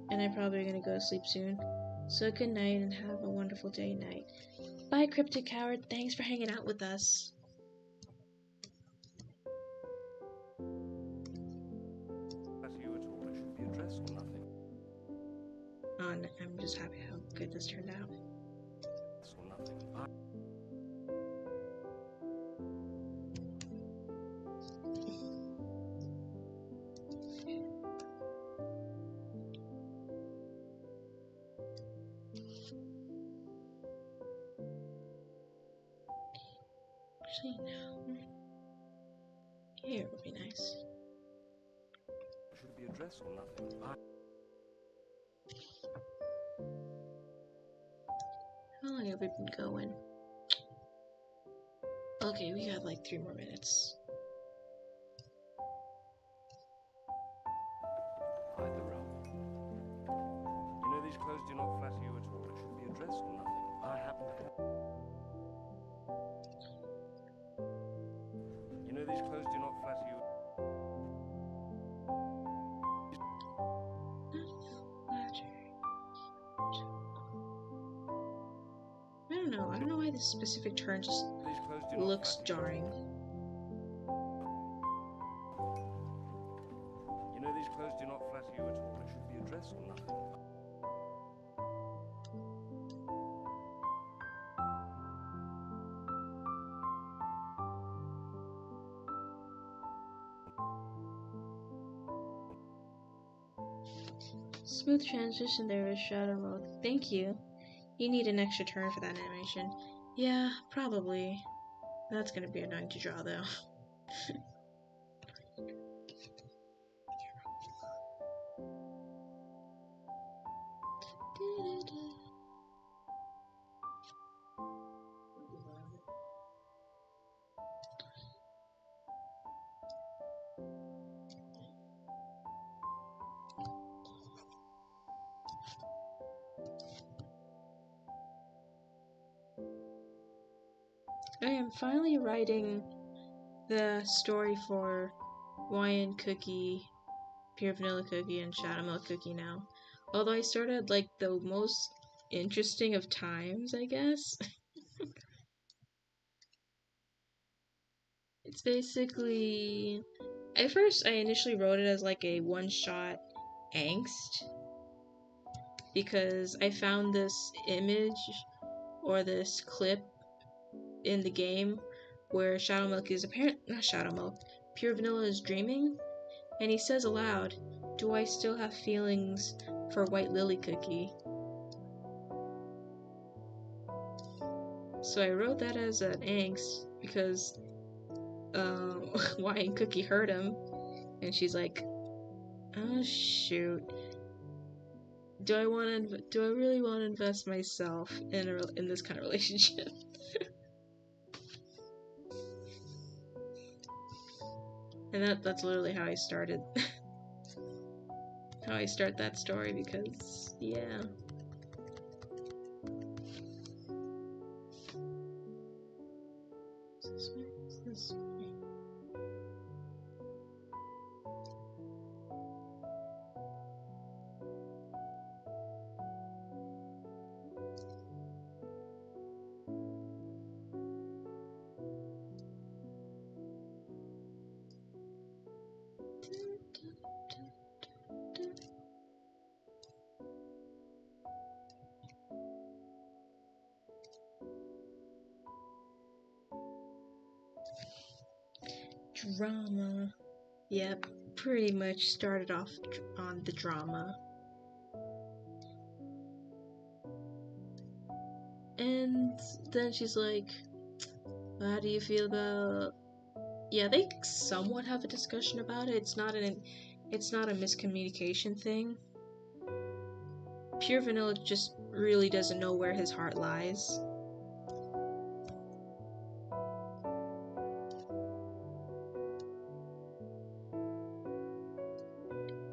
and I'm probably gonna go to sleep soon. So good night and have a wonderful day and night. Bye, Cryptic Coward. Thanks for hanging out with us. Flatter you at all. It should be a dress or nothing. I'm just happy how good this turned out. Dress or nothing. Actually, no. Here would be nice. It should be a dress or nothing. How long have we been going? Okay, we got like 3 more minutes. Hide the robe. You know these clothes do not flatter you at all. It should be a dress or nothing. I happen to have. You know these clothes do not flatter you. I don't know why this specific turn just These clothes do not looks flatter you. jarring. You know these clothes do not flatter you at all. It should be a dress or nothing. Smooth transition there with shadow mode. Thank you. You need an extra turn for that animation. Yeah, probably. That's gonna be annoying to draw though. I am finally writing the story for Hawaiian Cookie, Pure Vanilla Cookie, and Shadow Milk Cookie now. Although I started like the most interesting of times, I guess. It's basically... At first, I initially wrote it as like a one-shot angst. Because I found this image, or this clip, in the game where Shadow Milk is not Shadow Milk, Pure Vanilla is dreaming, and he says aloud, "Do I still have feelings for White Lily Cookie?" So I wrote that as an angst because Hawaiian Cookie heard him, and she's like, "Oh shoot, do I really want to invest myself in this kind of relationship?" And that's literally how I started. How I start that story, because, yeah. Is this way? Is this way? Drama. Yep, pretty much started off on the drama. And then she's like, "How do you feel about..." Yeah, they somewhat have a discussion about it. It's not a miscommunication thing. Pure Vanilla just really doesn't know where his heart lies.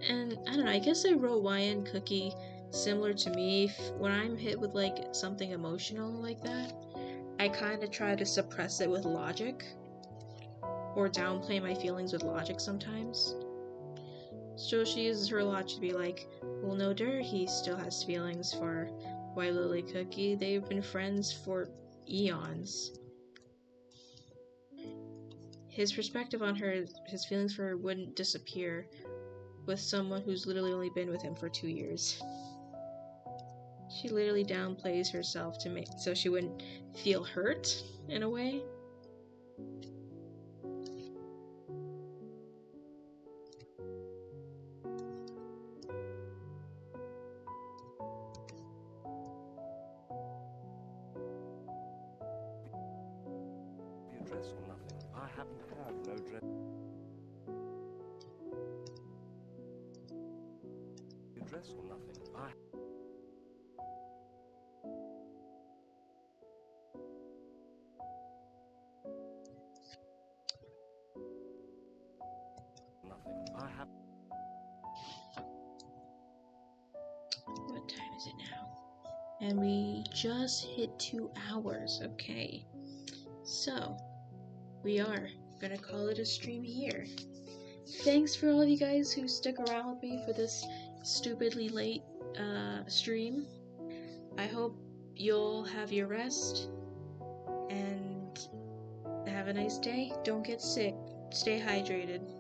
And I don't know, I guess I wrote Hawaiian Cookie similar to me. When I'm hit with like something emotional like that, I kind of try to suppress it with logic, or downplay my feelings with logic sometimes. So she uses her logic to be like, well, no dirt, he still has feelings for White Lily Cookie. They've been friends for eons. His perspective on her, his feelings for her wouldn't disappear with someone who's literally only been with him for 2 years. She literally downplays herself to make so she wouldn't feel hurt in a way. Your dress or nothing? I happen to have no dress. Your dress or nothing? I nothing. I have. What time is it now? And we just hit 2 hours. Okay. So, we are gonna call it a stream here. Thanks for all of you guys who stuck around with me for this stupidly late stream. I hope you'll have your rest and have a nice day. Don't get sick. Stay hydrated.